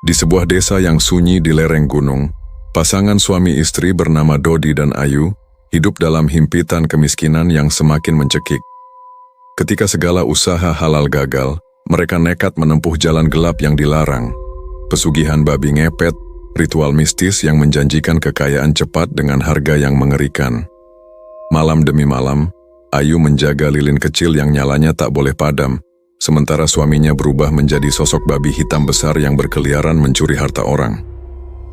Di sebuah desa yang sunyi di lereng gunung, pasangan suami istri bernama Dodi dan Ayu hidup dalam himpitan kemiskinan yang semakin mencekik. Ketika segala usaha halal gagal, mereka nekat menempuh jalan gelap yang dilarang. Pesugihan babi ngepet, ritual mistis yang menjanjikan kekayaan cepat dengan harga yang mengerikan. Malam demi malam, Ayu menjaga lilin kecil yang nyalanya tak boleh padam, sementara suaminya berubah menjadi sosok babi hitam besar yang berkeliaran mencuri harta orang.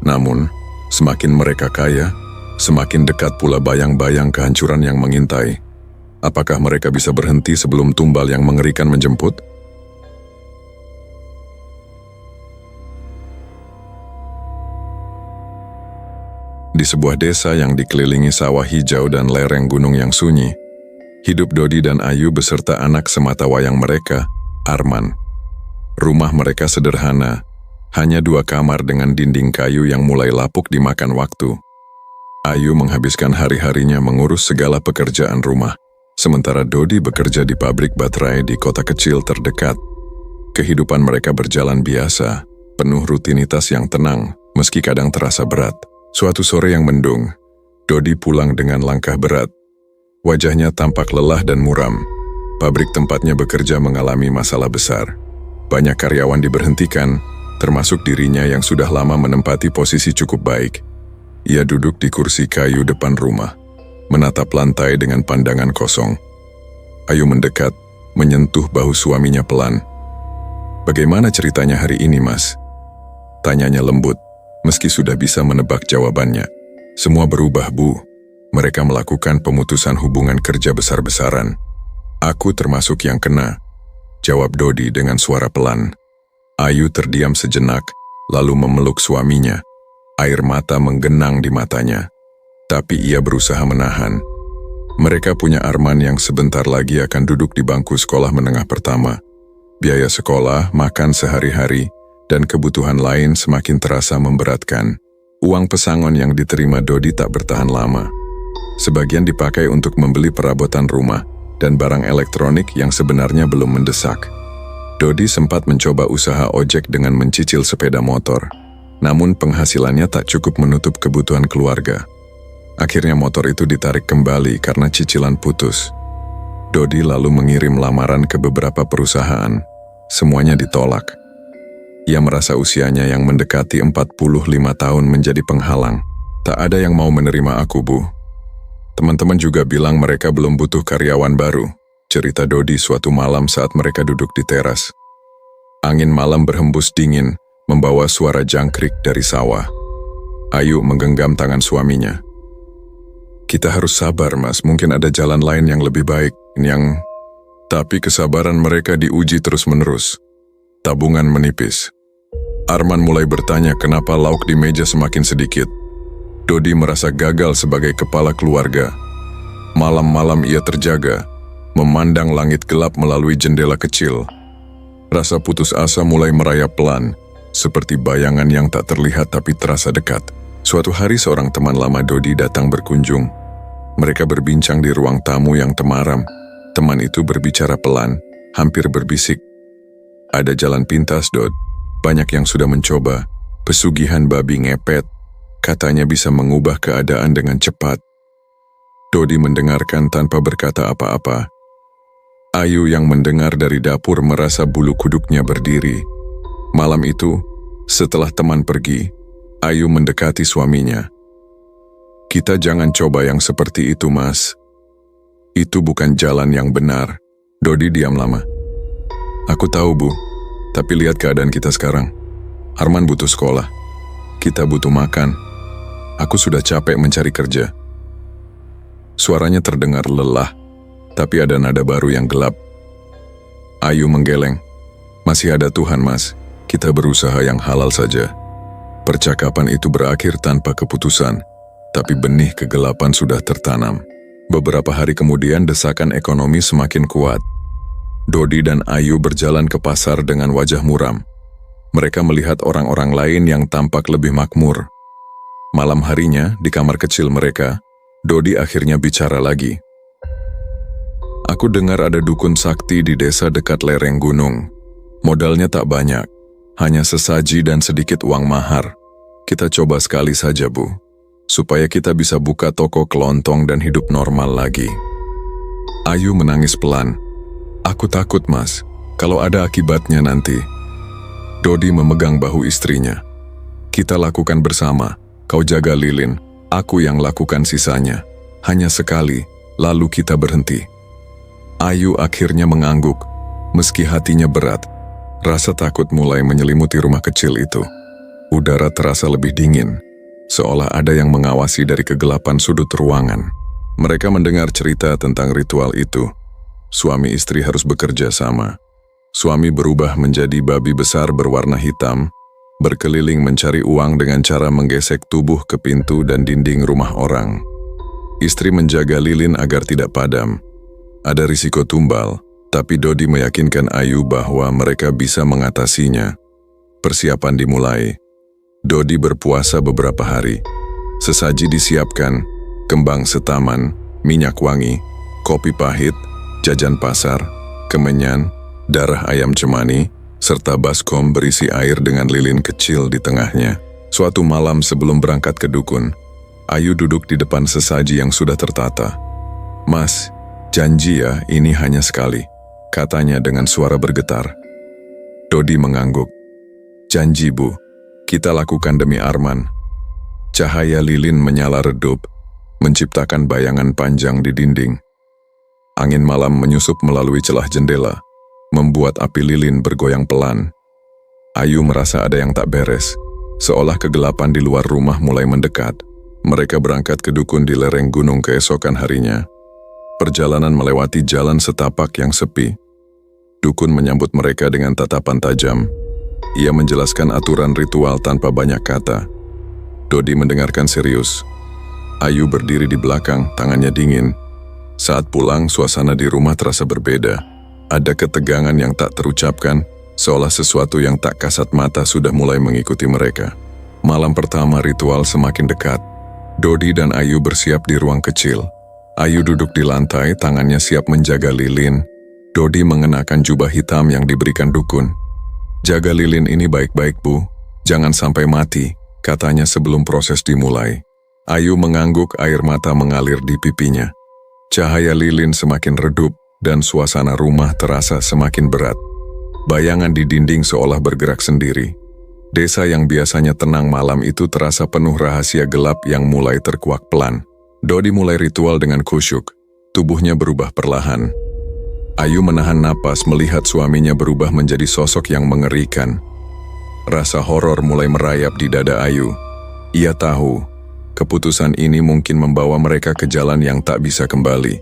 Namun, semakin mereka kaya, semakin dekat pula bayang-bayang kehancuran yang mengintai. Apakah mereka bisa berhenti sebelum tumbal yang mengerikan menjemput? Di sebuah desa yang dikelilingi sawah hijau dan lereng gunung yang sunyi, hidup Dodi dan Ayu beserta anak sematawayang mereka, Arman. Rumah mereka sederhana, hanya 2 kamar dengan dinding kayu yang mulai lapuk dimakan waktu. Ayu menghabiskan hari-harinya mengurus segala pekerjaan rumah, sementara Dodi bekerja di pabrik baterai di kota kecil terdekat. Kehidupan mereka berjalan biasa, penuh rutinitas yang tenang, meski kadang terasa berat. Suatu sore yang mendung, Dodi pulang dengan langkah berat. Wajahnya tampak lelah dan muram. Pabrik tempatnya bekerja mengalami masalah besar. Banyak karyawan diberhentikan, termasuk dirinya yang sudah lama menempati posisi cukup baik. Ia duduk di kursi kayu depan rumah, menatap lantai dengan pandangan kosong. Ayu mendekat, menyentuh bahu suaminya pelan. "Bagaimana ceritanya hari ini, Mas?" Tanyanya lembut, meski sudah bisa menebak jawabannya. "Semua berubah, Bu. Mereka melakukan pemutusan hubungan kerja besar-besaran. Aku termasuk yang kena," jawab Dodi dengan suara pelan. Ayu terdiam sejenak, lalu memeluk suaminya. Air mata menggenang di matanya. Tapi ia berusaha menahan. Mereka punya Arman yang sebentar lagi akan duduk di bangku sekolah menengah pertama. Biaya sekolah, makan sehari-hari, dan kebutuhan lain semakin terasa memberatkan. Uang pesangon yang diterima Dodi tak bertahan lama. Sebagian dipakai untuk membeli perabotan rumah dan barang elektronik yang sebenarnya belum mendesak. Dodi sempat mencoba usaha ojek dengan mencicil sepeda motor. Namun penghasilannya tak cukup menutup kebutuhan keluarga. Akhirnya motor itu ditarik kembali karena cicilan putus. Dodi lalu mengirim lamaran ke beberapa perusahaan. Semuanya ditolak. Ia merasa usianya yang mendekati 45 tahun menjadi penghalang. "Tak ada yang mau menerima aku, Bu. Teman-teman juga bilang mereka belum butuh karyawan baru," cerita Dodi suatu malam saat mereka duduk di teras. Angin malam berhembus dingin, membawa suara jangkrik dari sawah. Ayu menggenggam tangan suaminya. "Kita harus sabar, Mas. Mungkin ada jalan lain yang lebih baik, Tapi kesabaran mereka diuji terus-menerus. Tabungan menipis. Arman mulai bertanya kenapa lauk di meja semakin sedikit. Dodi merasa gagal sebagai kepala keluarga. Malam-malam ia terjaga, memandang langit gelap melalui jendela kecil. Rasa putus asa mulai merayap pelan, seperti bayangan yang tak terlihat tapi terasa dekat. Suatu hari seorang teman lama Dodi datang berkunjung. Mereka berbincang di ruang tamu yang temaram. Teman itu berbicara pelan, hampir berbisik. "Ada jalan pintas, Dod. Banyak yang sudah mencoba. Pesugihan babi ngepet. Katanya bisa mengubah keadaan dengan cepat." Dodi mendengarkan tanpa berkata apa-apa. Ayu yang mendengar dari dapur merasa bulu kuduknya berdiri. Malam itu, setelah teman pergi, Ayu mendekati suaminya. "Kita jangan coba yang seperti itu, Mas. Itu bukan jalan yang benar." Dodi diam lama. "Aku tahu, Bu. Tapi lihat keadaan kita sekarang. Arman butuh sekolah. Kita butuh makan. Aku sudah capek mencari kerja." Suaranya terdengar lelah, tapi ada nada baru yang gelap. Ayu menggeleng. "Masih ada Tuhan, Mas. Kita berusaha yang halal saja." Percakapan itu berakhir tanpa keputusan, tapi benih kegelapan sudah tertanam. Beberapa hari kemudian desakan ekonomi semakin kuat. Dodi dan Ayu berjalan ke pasar dengan wajah muram. Mereka melihat orang-orang lain yang tampak lebih makmur. Malam harinya, di kamar kecil mereka, Dodi akhirnya bicara lagi. "Aku dengar ada dukun sakti di desa dekat lereng gunung. Modalnya tak banyak, Hanya sesaji dan sedikit uang mahar. Kita coba sekali saja, Bu, supaya kita bisa buka toko kelontong dan hidup normal lagi. Ayu menangis pelan. Aku takut, Mas, kalau ada akibatnya nanti. Dodi memegang bahu istrinya. Kita lakukan bersama. Kau jaga Lilin, aku yang lakukan sisanya. Hanya sekali, lalu kita berhenti. Ayu akhirnya mengangguk, meski hatinya berat. Rasa takut mulai menyelimuti rumah kecil itu. Udara terasa lebih dingin, seolah ada yang mengawasi dari kegelapan sudut ruangan. Mereka mendengar cerita tentang ritual itu. Suami istri harus bekerja sama. Suami berubah menjadi babi besar berwarna hitam, berkeliling mencari uang dengan cara menggesek tubuh ke pintu dan dinding rumah orang. Istri menjaga Lilin agar tidak padam. Ada risiko tumbal, tapi Dodi meyakinkan Ayu bahwa mereka bisa mengatasinya. Persiapan dimulai. Dodi berpuasa beberapa hari. Sesaji disiapkan, kembang setaman, minyak wangi, kopi pahit, jajan pasar, kemenyan, darah ayam cemani, serta baskom berisi air dengan lilin kecil di tengahnya. Suatu malam sebelum berangkat ke dukun, Ayu duduk di depan sesaji yang sudah tertata. "Mas, janji ya, ini hanya sekali," katanya dengan suara bergetar. Dodi mengangguk. "Janji, Bu. Kita lakukan demi Arman." Cahaya lilin menyala redup, menciptakan bayangan panjang di dinding. Angin malam menyusup melalui celah jendela, membuat api lilin bergoyang pelan. Ayu merasa ada yang tak beres, seolah kegelapan di luar rumah mulai mendekat. Mereka berangkat ke dukun di lereng gunung keesokan harinya. Perjalanan melewati jalan setapak yang sepi. Dukun menyambut mereka dengan tatapan tajam. Ia menjelaskan aturan ritual tanpa banyak kata. Dodi mendengarkan serius. Ayu berdiri di belakang, tangannya dingin. Saat pulang, suasana di rumah terasa berbeda. Ada ketegangan yang tak terucapkan, seolah sesuatu yang tak kasat mata sudah mulai mengikuti mereka. Malam pertama ritual semakin dekat. Dodi dan Ayu bersiap di ruang kecil. Ayu duduk di lantai, tangannya siap menjaga lilin. Dodi mengenakan jubah hitam yang diberikan dukun. "Jaga lilin ini baik-baik, Bu. Jangan sampai mati," katanya sebelum proses dimulai. Ayu mengangguk, air mata mengalir di pipinya. Cahaya lilin semakin redup, dan suasana rumah terasa semakin berat. Bayangan di dinding seolah bergerak sendiri. Desa yang biasanya tenang malam itu terasa penuh rahasia gelap yang mulai terkuak pelan. Dodi mulai ritual dengan khusyuk. Tubuhnya berubah perlahan. Ayu menahan napas melihat suaminya berubah menjadi sosok yang mengerikan. Rasa horor mulai merayap di dada Ayu. Ia tahu, keputusan ini mungkin membawa mereka ke jalan yang tak bisa kembali.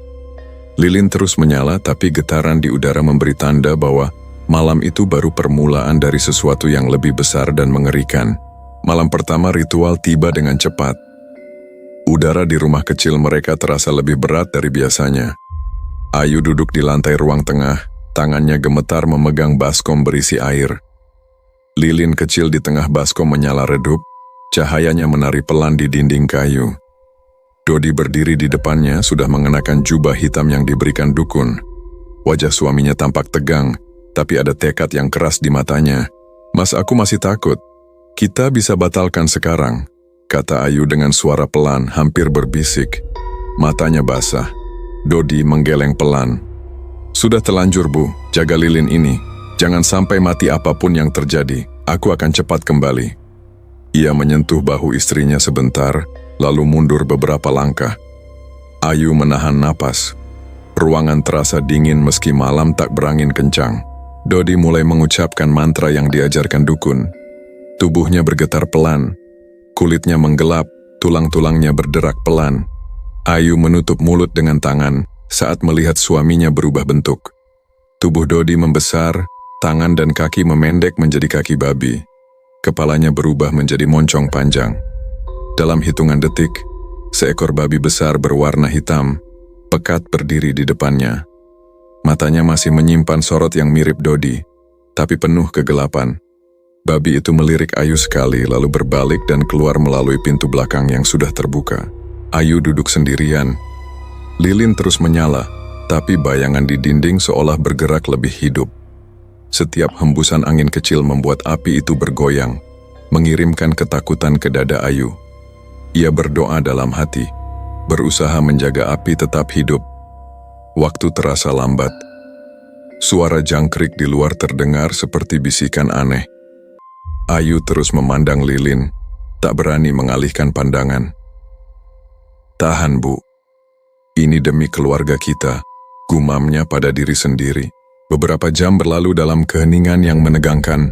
Lilin terus menyala, tapi getaran di udara memberi tanda bahwa malam itu baru permulaan dari sesuatu yang lebih besar dan mengerikan. Malam pertama ritual tiba dengan cepat. Udara di rumah kecil mereka terasa lebih berat dari biasanya. Ayu duduk di lantai ruang tengah, tangannya gemetar memegang baskom berisi air. Lilin kecil di tengah baskom menyala redup, cahayanya menari pelan di dinding kayu. Dodi berdiri di depannya sudah mengenakan jubah hitam yang diberikan dukun. Wajah suaminya tampak tegang, tapi ada tekad yang keras di matanya. "Mas, aku masih takut. Kita bisa batalkan sekarang," kata Ayu dengan suara pelan, hampir berbisik. Matanya basah. Dodi menggeleng pelan. "Sudah terlanjur, Bu. Jaga lilin ini. Jangan sampai mati apapun yang terjadi. Aku akan cepat kembali." Ia menyentuh bahu istrinya sebentar, lalu mundur beberapa langkah. Ayu menahan napas. Ruangan terasa dingin meski malam tak berangin kencang. Dodi mulai mengucapkan mantra yang diajarkan dukun. Tubuhnya bergetar pelan. Kulitnya menggelap, tulang-tulangnya berderak pelan. Ayu menutup mulut dengan tangan saat melihat suaminya berubah bentuk. Tubuh Dodi membesar, tangan dan kaki memendek menjadi kaki babi. Kepalanya berubah menjadi moncong panjang. Dalam hitungan detik, seekor babi besar berwarna hitam, pekat berdiri di depannya. Matanya masih menyimpan sorot yang mirip Dodi, tapi penuh kegelapan. Babi itu melirik Ayu sekali lalu berbalik dan keluar melalui pintu belakang yang sudah terbuka. Ayu duduk sendirian. Lilin terus menyala, tapi bayangan di dinding seolah bergerak lebih hidup. Setiap hembusan angin kecil membuat api itu bergoyang, mengirimkan ketakutan ke dada Ayu. Ia berdoa dalam hati, berusaha menjaga api tetap hidup. Waktu terasa lambat. Suara jangkrik di luar terdengar seperti bisikan aneh. Ayu terus memandang lilin, tak berani mengalihkan pandangan. "Tahan, Bu. Ini demi keluarga kita," gumamnya pada diri sendiri. Beberapa jam berlalu dalam keheningan yang menegangkan.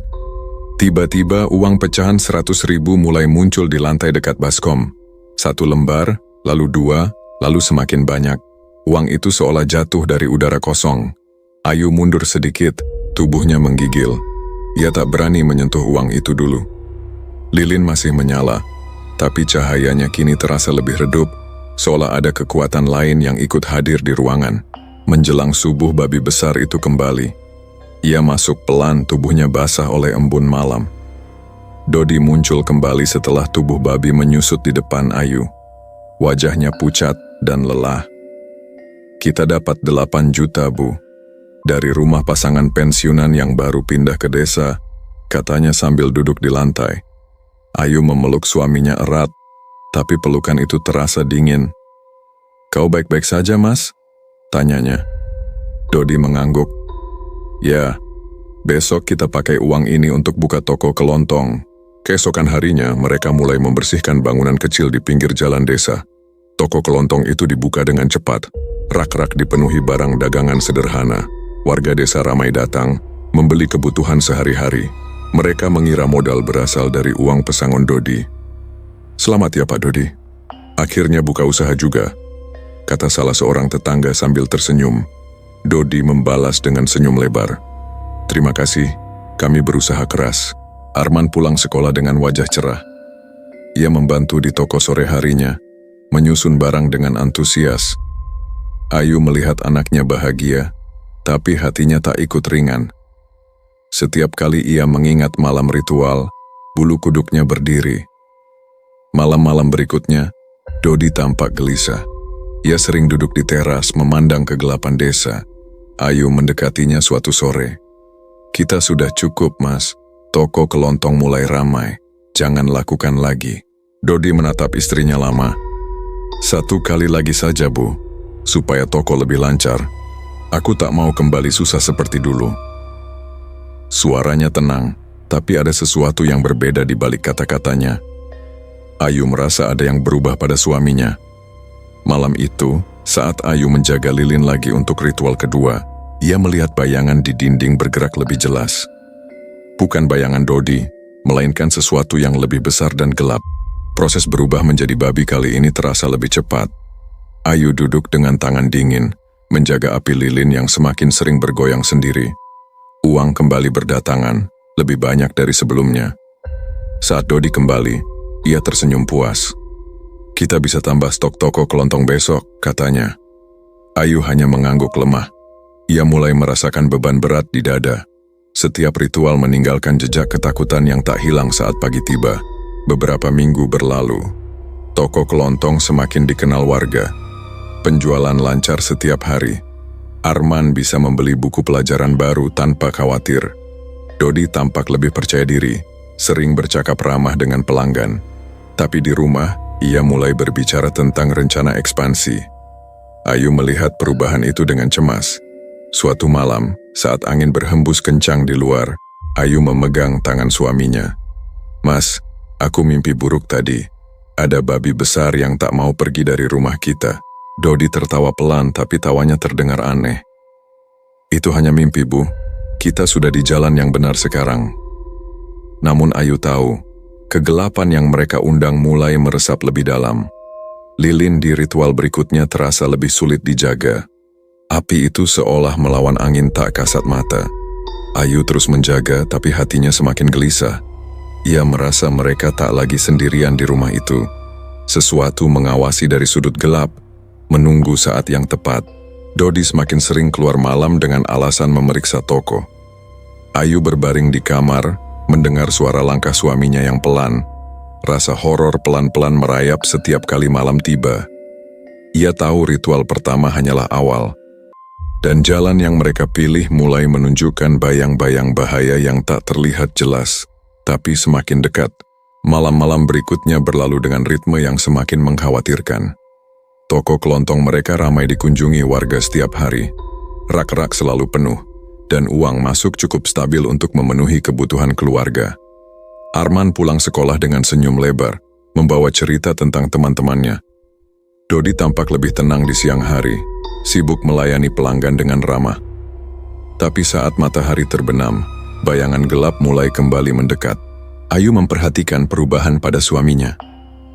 Tiba-tiba uang pecahan 100.000 mulai muncul di lantai dekat baskom. 1 lembar, lalu 2, lalu semakin banyak. Uang itu seolah jatuh dari udara kosong. Ayu mundur sedikit, tubuhnya menggigil. Ia tak berani menyentuh uang itu dulu. Lilin masih menyala, tapi cahayanya kini terasa lebih redup, seolah ada kekuatan lain yang ikut hadir di ruangan. Menjelang subuh babi besar itu kembali. Ia masuk pelan, tubuhnya basah oleh embun malam. Dodi muncul kembali setelah tubuh babi menyusut di depan Ayu. Wajahnya pucat dan lelah. "Kita dapat 8 juta, Bu. Dari rumah pasangan pensiunan yang baru pindah ke desa," katanya sambil duduk di lantai. Ayu memeluk suaminya erat, tapi pelukan itu terasa dingin. "Kau baik-baik saja, Mas?" tanyanya. Dodi mengangguk. "Ya, besok kita pakai uang ini untuk buka toko kelontong." Keesokan harinya, mereka mulai membersihkan bangunan kecil di pinggir jalan desa. Toko kelontong itu dibuka dengan cepat. Rak-rak dipenuhi barang dagangan sederhana. Warga desa ramai datang, membeli kebutuhan sehari-hari. Mereka mengira modal berasal dari uang pesangon Dodi. "Selamat ya Pak Dodi. Akhirnya buka usaha juga," kata salah seorang tetangga sambil tersenyum. Dodi membalas dengan senyum lebar. "Terima kasih, kami berusaha keras." Arman pulang sekolah dengan wajah cerah. Ia membantu di toko sore harinya, menyusun barang dengan antusias. Ayu melihat anaknya bahagia, tapi hatinya tak ikut ringan. Setiap kali ia mengingat malam ritual, bulu kuduknya berdiri. Malam-malam berikutnya, Dodi tampak gelisah. Ia sering duduk di teras memandang kegelapan desa. Ayu mendekatinya suatu sore. "Kita sudah cukup, Mas. Toko kelontong mulai ramai. Jangan lakukan lagi." Dodi menatap istrinya lama. "1 kali lagi saja, Bu, supaya toko lebih lancar. Aku tak mau kembali susah seperti dulu." Suaranya tenang, tapi ada sesuatu yang berbeda di balik kata-katanya. Ayu merasa ada yang berubah pada suaminya. Malam itu, saat Ayu menjaga lilin lagi untuk ritual kedua, ia melihat bayangan di dinding bergerak lebih jelas. Bukan bayangan Dodi, melainkan sesuatu yang lebih besar dan gelap. Proses berubah menjadi babi kali ini terasa lebih cepat. Ayu duduk dengan tangan dingin, menjaga api lilin yang semakin sering bergoyang sendiri. Uang kembali berdatangan, lebih banyak dari sebelumnya. Saat Dodi kembali, ia tersenyum puas. "Kita bisa tambah stok toko kelontong besok," katanya. Ayu hanya mengangguk lemah. Ia mulai merasakan beban berat di dada. Setiap ritual meninggalkan jejak ketakutan yang tak hilang saat pagi tiba. Beberapa minggu berlalu. Toko kelontong semakin dikenal warga. Penjualan lancar setiap hari. Arman bisa membeli buku pelajaran baru tanpa khawatir. Dodi tampak lebih percaya diri, sering bercakap ramah dengan pelanggan. Tapi di rumah, ia mulai berbicara tentang rencana ekspansi. Ayu melihat perubahan itu dengan cemas. Suatu malam, saat angin berhembus kencang di luar, Ayu memegang tangan suaminya. "Mas, aku mimpi buruk tadi. Ada babi besar yang tak mau pergi dari rumah kita." Dodi tertawa pelan tapi tawanya terdengar aneh. "Itu hanya mimpi, Bu. Kita sudah di jalan yang benar sekarang." Namun Ayu tahu, kegelapan yang mereka undang mulai meresap lebih dalam. Lilin di ritual berikutnya terasa lebih sulit dijaga. Api itu seolah melawan angin tak kasat mata. Ayu terus menjaga tapi hatinya semakin gelisah. Ia merasa mereka tak lagi sendirian di rumah itu. Sesuatu mengawasi dari sudut gelap, menunggu saat yang tepat. Dodi semakin sering keluar malam dengan alasan memeriksa toko. Ayu berbaring di kamar, mendengar suara langkah suaminya yang pelan. Rasa horor pelan-pelan merayap setiap kali malam tiba. Ia tahu ritual pertama hanyalah awal. Dan jalan yang mereka pilih mulai menunjukkan bayang-bayang bahaya yang tak terlihat jelas, tapi semakin dekat. Malam-malam berikutnya berlalu dengan ritme yang semakin mengkhawatirkan. Toko kelontong mereka ramai dikunjungi warga setiap hari. Rak-rak selalu penuh, dan uang masuk cukup stabil untuk memenuhi kebutuhan keluarga. Arman pulang sekolah dengan senyum lebar, membawa cerita tentang teman-temannya. Dodi tampak lebih tenang di siang hari, sibuk melayani pelanggan dengan ramah. Tapi saat matahari terbenam, bayangan gelap mulai kembali mendekat. Ayu memperhatikan perubahan pada suaminya.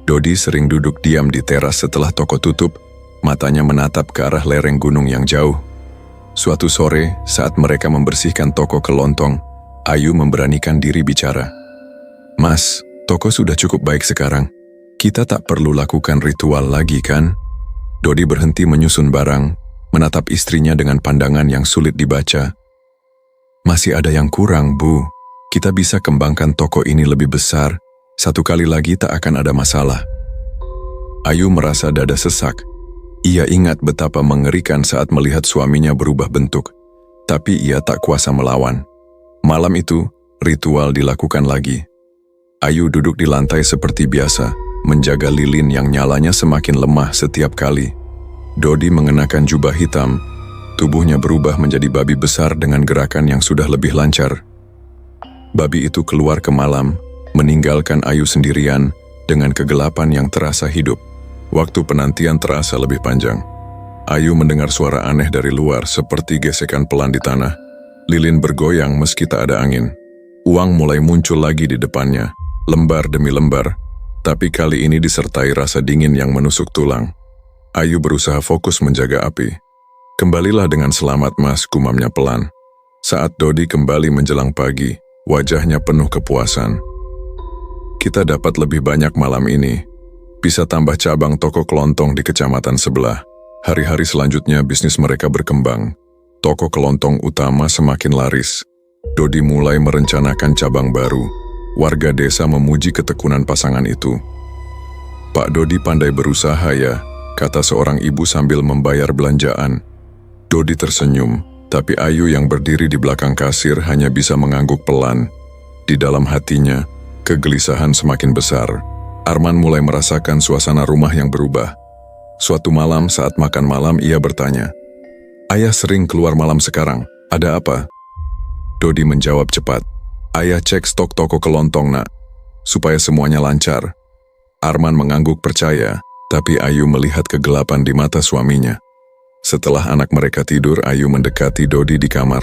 Dodi sering duduk diam di teras setelah toko tutup, matanya menatap ke arah lereng gunung yang jauh. Suatu sore, saat mereka membersihkan toko kelontong, Ayu memberanikan diri bicara. "Mas, toko sudah cukup baik sekarang. Kita tak perlu lakukan ritual lagi, kan?" Dodi berhenti menyusun barang, menatap istrinya dengan pandangan yang sulit dibaca. "Masih ada yang kurang, Bu. Kita bisa kembangkan toko ini lebih besar. Satu kali lagi tak akan ada masalah." Ayu merasa dada sesak. Ia ingat betapa mengerikan saat melihat suaminya berubah bentuk, tapi ia tak kuasa melawan. Malam itu, ritual dilakukan lagi. Ayu duduk di lantai seperti biasa, menjaga lilin yang nyalanya semakin lemah setiap kali. Dodi mengenakan jubah hitam, tubuhnya berubah menjadi babi besar dengan gerakan yang sudah lebih lancar. Babi itu keluar ke malam, meninggalkan Ayu sendirian dengan kegelapan yang terasa hidup. Waktu penantian terasa lebih panjang. Ayu mendengar suara aneh dari luar seperti gesekan pelan di tanah. Lilin bergoyang meski tak ada angin. Uang mulai muncul lagi di depannya, lembar demi lembar, tapi kali ini disertai rasa dingin yang menusuk tulang. Ayu berusaha fokus menjaga api. "Kembalilah dengan selamat, Mas," gumamnya pelan. Saat Dodi kembali menjelang pagi, wajahnya penuh kepuasan. "Kita dapat lebih banyak malam ini. Bisa tambah cabang toko kelontong di kecamatan sebelah." Hari-hari selanjutnya bisnis mereka berkembang. Toko kelontong utama semakin laris. Dodi mulai merencanakan cabang baru. Warga desa memuji ketekunan pasangan itu. "Pak Dodi pandai berusaha ya," kata seorang ibu sambil membayar belanjaan. Dodi tersenyum, tapi Ayu yang berdiri di belakang kasir hanya bisa mengangguk pelan. Di dalam hatinya, kegelisahan semakin besar. Arman mulai merasakan suasana rumah yang berubah. Suatu malam saat makan malam ia bertanya, "Ayah sering keluar malam sekarang, ada apa?" Dodi menjawab cepat, "Ayah cek stok toko kelontong, Nak, supaya semuanya lancar." Arman mengangguk percaya, tapi Ayu melihat kegelapan di mata suaminya. Setelah anak mereka tidur, Ayu mendekati Dodi di kamar.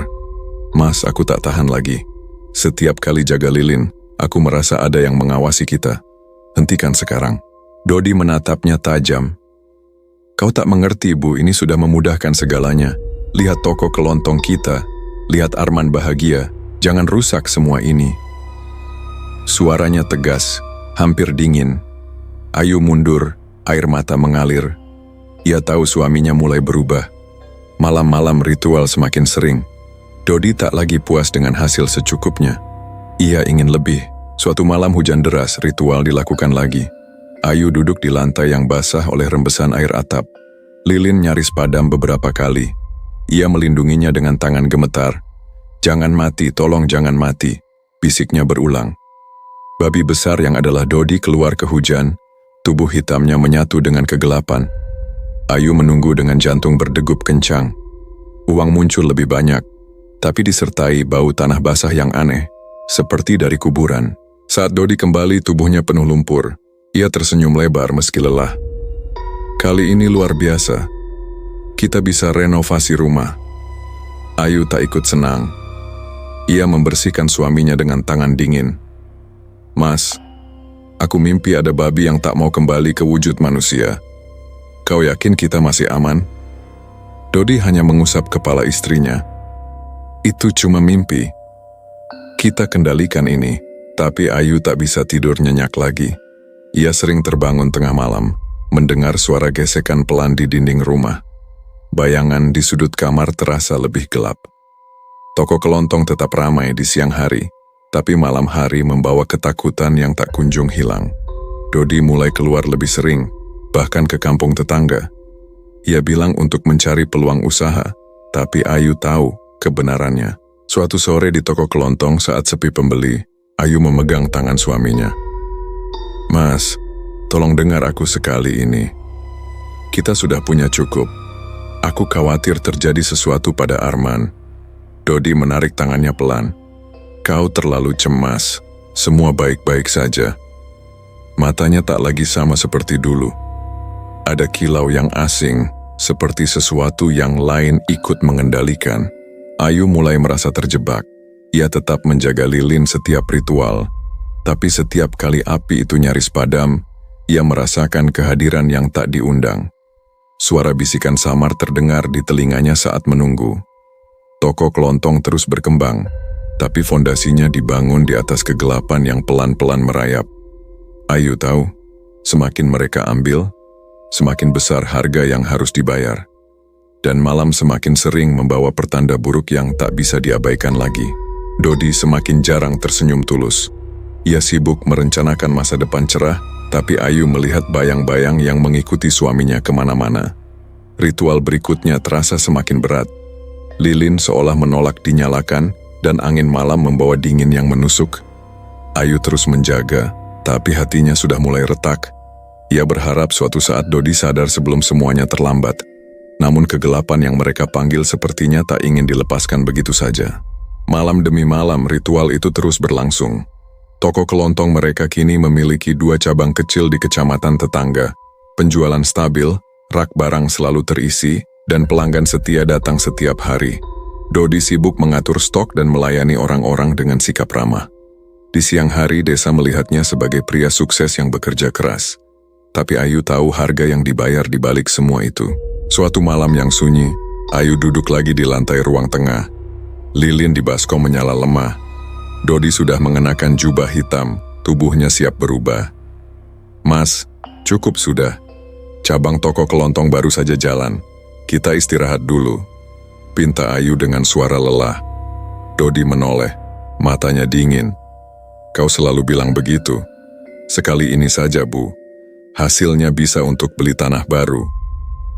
"Mas, aku tak tahan lagi. Setiap kali jaga lilin, aku merasa ada yang mengawasi kita. Hentikan sekarang." Dodi menatapnya tajam. "Kau tak mengerti, Bu, ini sudah memudahkan segalanya. Lihat toko kelontong kita, lihat Arman bahagia. Jangan rusak semua ini." Suaranya tegas, hampir dingin. Ayu mundur, air mata mengalir. Ia tahu suaminya mulai berubah. Malam-malam ritual semakin sering. Dodi tak lagi puas dengan hasil secukupnya. Ia ingin lebih. Suatu malam hujan deras, ritual dilakukan lagi. Ayu duduk di lantai yang basah oleh rembesan air atap. Lilin nyaris padam beberapa kali. Ia melindunginya dengan tangan gemetar. "Jangan mati, tolong jangan mati," bisiknya berulang. Babi besar yang adalah Dodi keluar ke hujan, tubuh hitamnya menyatu dengan kegelapan. Ayu menunggu dengan jantung berdegup kencang. Uang muncul lebih banyak, tapi disertai bau tanah basah yang aneh, seperti dari kuburan. Saat Dodi kembali, tubuhnya penuh lumpur. Ia tersenyum lebar meski lelah. "Kali ini luar biasa. Kita bisa renovasi rumah." Ayu tak ikut senang. Ia membersihkan suaminya dengan tangan dingin. "Mas, aku mimpi ada babi yang tak mau kembali ke wujud manusia. Kau yakin kita masih aman?" Dodi hanya mengusap kepala istrinya. "Itu cuma mimpi. Kita kendalikan ini." Tapi Ayu tak bisa tidur nyenyak lagi. Ia sering terbangun tengah malam, mendengar suara gesekan pelan di dinding rumah. Bayangan di sudut kamar terasa lebih gelap. Toko kelontong tetap ramai di siang hari, tapi malam hari membawa ketakutan yang tak kunjung hilang. Dodi mulai keluar lebih sering, bahkan ke kampung tetangga. Ia bilang untuk mencari peluang usaha, Tapi Ayu tahu kebenarannya. Suatu sore di toko kelontong saat sepi pembeli, Ayu memegang tangan suaminya. "Mas, tolong dengar aku sekali ini. Kita sudah punya cukup. Aku khawatir terjadi sesuatu pada Arman." Dodi menarik tangannya pelan. "Kau terlalu cemas. Semua baik-baik saja." Matanya tak lagi sama seperti dulu. Ada kilau yang asing, seperti sesuatu yang lain ikut mengendalikan. Ayu mulai merasa terjebak. Ia tetap menjaga lilin setiap ritual, tapi setiap kali api itu nyaris padam, ia merasakan kehadiran yang tak diundang. Suara bisikan samar terdengar di telinganya saat menunggu. Toko kelontong terus berkembang, tapi fondasinya dibangun di atas kegelapan yang pelan-pelan merayap. Ayu tahu, semakin mereka ambil, semakin besar harga yang harus dibayar. Dan malam semakin sering membawa pertanda buruk yang tak bisa diabaikan lagi. Dodi semakin jarang tersenyum tulus. Ia sibuk merencanakan masa depan cerah, tapi Ayu melihat bayang-bayang yang mengikuti suaminya kemana-mana. Ritual berikutnya terasa semakin berat. Lilin seolah menolak dinyalakan, dan angin malam membawa dingin yang menusuk. Ayu terus menjaga, tapi hatinya sudah mulai retak. Ia berharap suatu saat Dodi sadar sebelum semuanya terlambat. Namun kegelapan yang mereka panggil sepertinya tak ingin dilepaskan begitu saja. Malam demi malam ritual itu terus berlangsung. Toko kelontong mereka kini memiliki 2 cabang kecil di kecamatan tetangga. Penjualan stabil, rak barang selalu terisi, dan pelanggan setia datang setiap hari. Dodi sibuk mengatur stok dan melayani orang-orang dengan sikap ramah. Di siang hari desa melihatnya sebagai pria sukses yang bekerja keras. Tapi Ayu tahu harga yang dibayar di balik semua itu. Suatu malam yang sunyi, Ayu duduk lagi di lantai ruang tengah. Lilin di baskom menyala lemah. Dodi sudah mengenakan jubah hitam, tubuhnya siap berubah. "Mas, cukup sudah. Cabang toko kelontong baru saja jalan. Kita istirahat dulu," pinta Ayu dengan suara lelah. Dodi menoleh, matanya dingin. "Kau selalu bilang begitu. Sekali ini saja, Bu. Hasilnya bisa untuk beli tanah baru."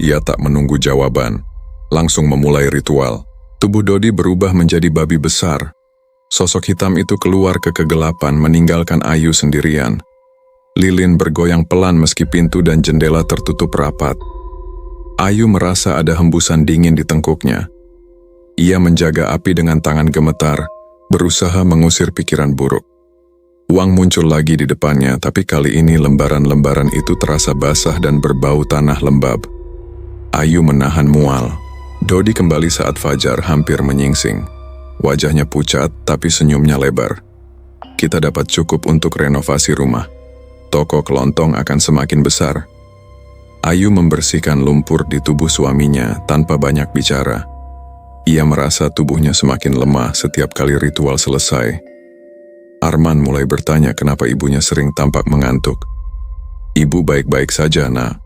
Ia tak menunggu jawaban, langsung memulai ritual. Tubuh Dodi berubah menjadi babi besar. Sosok hitam itu keluar ke kegelapan meninggalkan Ayu sendirian. Lilin bergoyang pelan meski pintu dan jendela tertutup rapat. Ayu merasa ada hembusan dingin di tengkuknya. Ia menjaga api dengan tangan gemetar, berusaha mengusir pikiran buruk. Uang muncul lagi di depannya, tapi kali ini lembaran-lembaran itu terasa basah dan berbau tanah lembab. Ayu menahan mual. Dodi kembali saat fajar hampir menyingsing. Wajahnya pucat, tapi senyumnya lebar. "Kita dapat cukup untuk renovasi rumah. Toko kelontong akan semakin besar." Ayu membersihkan lumpur di tubuh suaminya tanpa banyak bicara. Ia merasa tubuhnya semakin lemah setiap kali ritual selesai. Arman mulai bertanya kenapa ibunya sering tampak mengantuk. "Ibu baik-baik saja, Nak.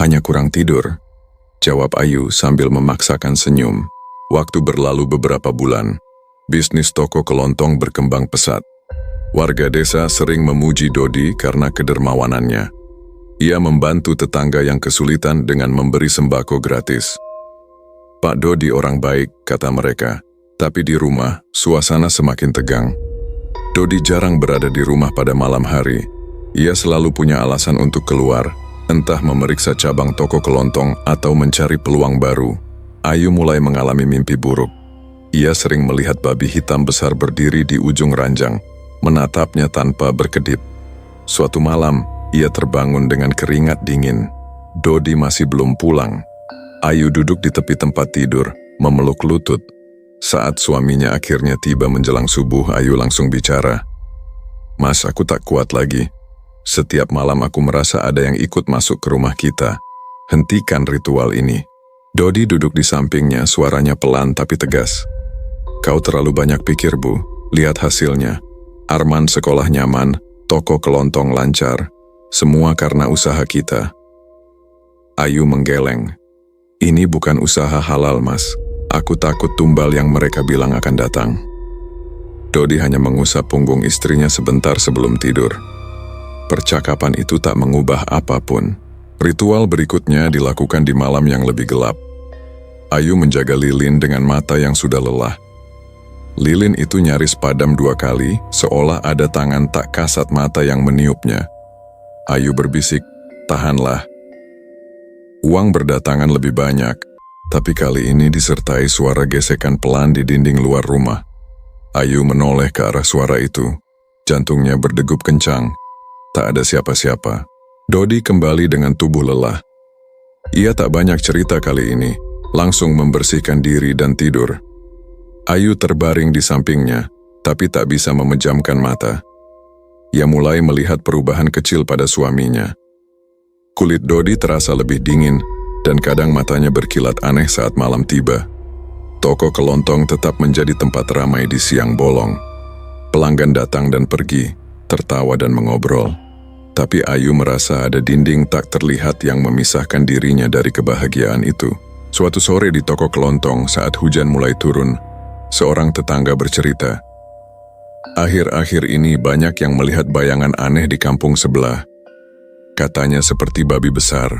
Hanya kurang tidur," jawab Ayu sambil memaksakan senyum. Waktu berlalu beberapa bulan. Bisnis toko kelontong berkembang pesat. Warga desa sering memuji Dodi karena kedermawanannya. Ia membantu tetangga yang kesulitan dengan memberi sembako gratis. "Pak Dodi orang baik," kata mereka. Tapi di rumah, suasana semakin tegang. Dodi jarang berada di rumah pada malam hari. Ia selalu punya alasan untuk keluar, entah memeriksa cabang toko kelontong atau mencari peluang baru. Ayu mulai mengalami mimpi buruk. Ia sering melihat babi hitam besar berdiri di ujung ranjang, menatapnya tanpa berkedip. Suatu malam, ia terbangun dengan keringat dingin. Dodi masih belum pulang. Ayu duduk di tepi tempat tidur, memeluk lutut. Saat suaminya akhirnya tiba menjelang subuh, Ayu langsung bicara. "Mas, aku tak kuat lagi. Setiap malam aku merasa ada yang ikut masuk ke rumah kita. Hentikan ritual ini." Dodi duduk di sampingnya, suaranya pelan tapi tegas. "Kau terlalu banyak pikir, Bu. Lihat hasilnya. Arman sekolah nyaman, toko kelontong lancar. Semua karena usaha kita." Ayu menggeleng. "Ini bukan usaha halal, Mas. Aku takut tumbal yang mereka bilang akan datang." Dodi hanya mengusap punggung istrinya sebentar sebelum tidur. Percakapan itu tak mengubah apapun. Ritual berikutnya dilakukan di malam yang lebih gelap. Ayu menjaga lilin dengan mata yang sudah lelah. Lilin itu nyaris padam 2 kali, seolah ada tangan tak kasat mata yang meniupnya. Ayu berbisik, "Tahanlah." Uang berdatangan lebih banyak, tapi kali ini disertai suara gesekan pelan di dinding luar rumah. Ayu menoleh ke arah suara itu. Jantungnya berdegup kencang. Tak ada siapa-siapa. Dodi kembali dengan tubuh lelah. Ia tak banyak cerita kali ini, langsung membersihkan diri dan tidur. Ayu terbaring di sampingnya, tapi tak bisa memejamkan mata. Ia mulai melihat perubahan kecil pada suaminya. Kulit Dodi terasa lebih dingin, dan kadang matanya berkilat aneh saat malam tiba. Toko kelontong tetap menjadi tempat ramai di siang bolong. Pelanggan datang dan pergi, tertawa dan mengobrol. Tapi Ayu merasa ada dinding tak terlihat yang memisahkan dirinya dari kebahagiaan itu. Suatu sore di toko kelontong saat hujan mulai turun, seorang tetangga bercerita, "Akhir-akhir ini banyak yang melihat bayangan aneh di kampung sebelah. Katanya seperti babi besar."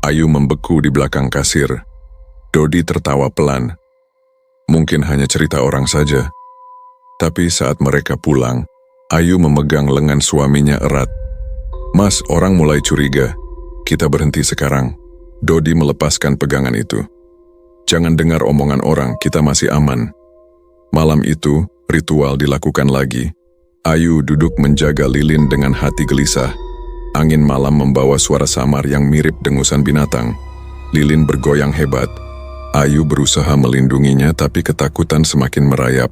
Ayu membeku di belakang kasir. Dodi tertawa pelan. Mungkin hanya cerita orang saja. Tapi saat mereka pulang, Ayu memegang lengan suaminya erat. "Mas, orang mulai curiga. Kita berhenti sekarang." Dodi melepaskan pegangan itu. "Jangan dengar omongan orang, kita masih aman." Malam itu, ritual dilakukan lagi. Ayu duduk menjaga lilin dengan hati gelisah. Angin malam membawa suara samar yang mirip dengusan binatang. Lilin bergoyang hebat. Ayu berusaha melindunginya, tapi ketakutan semakin merayap.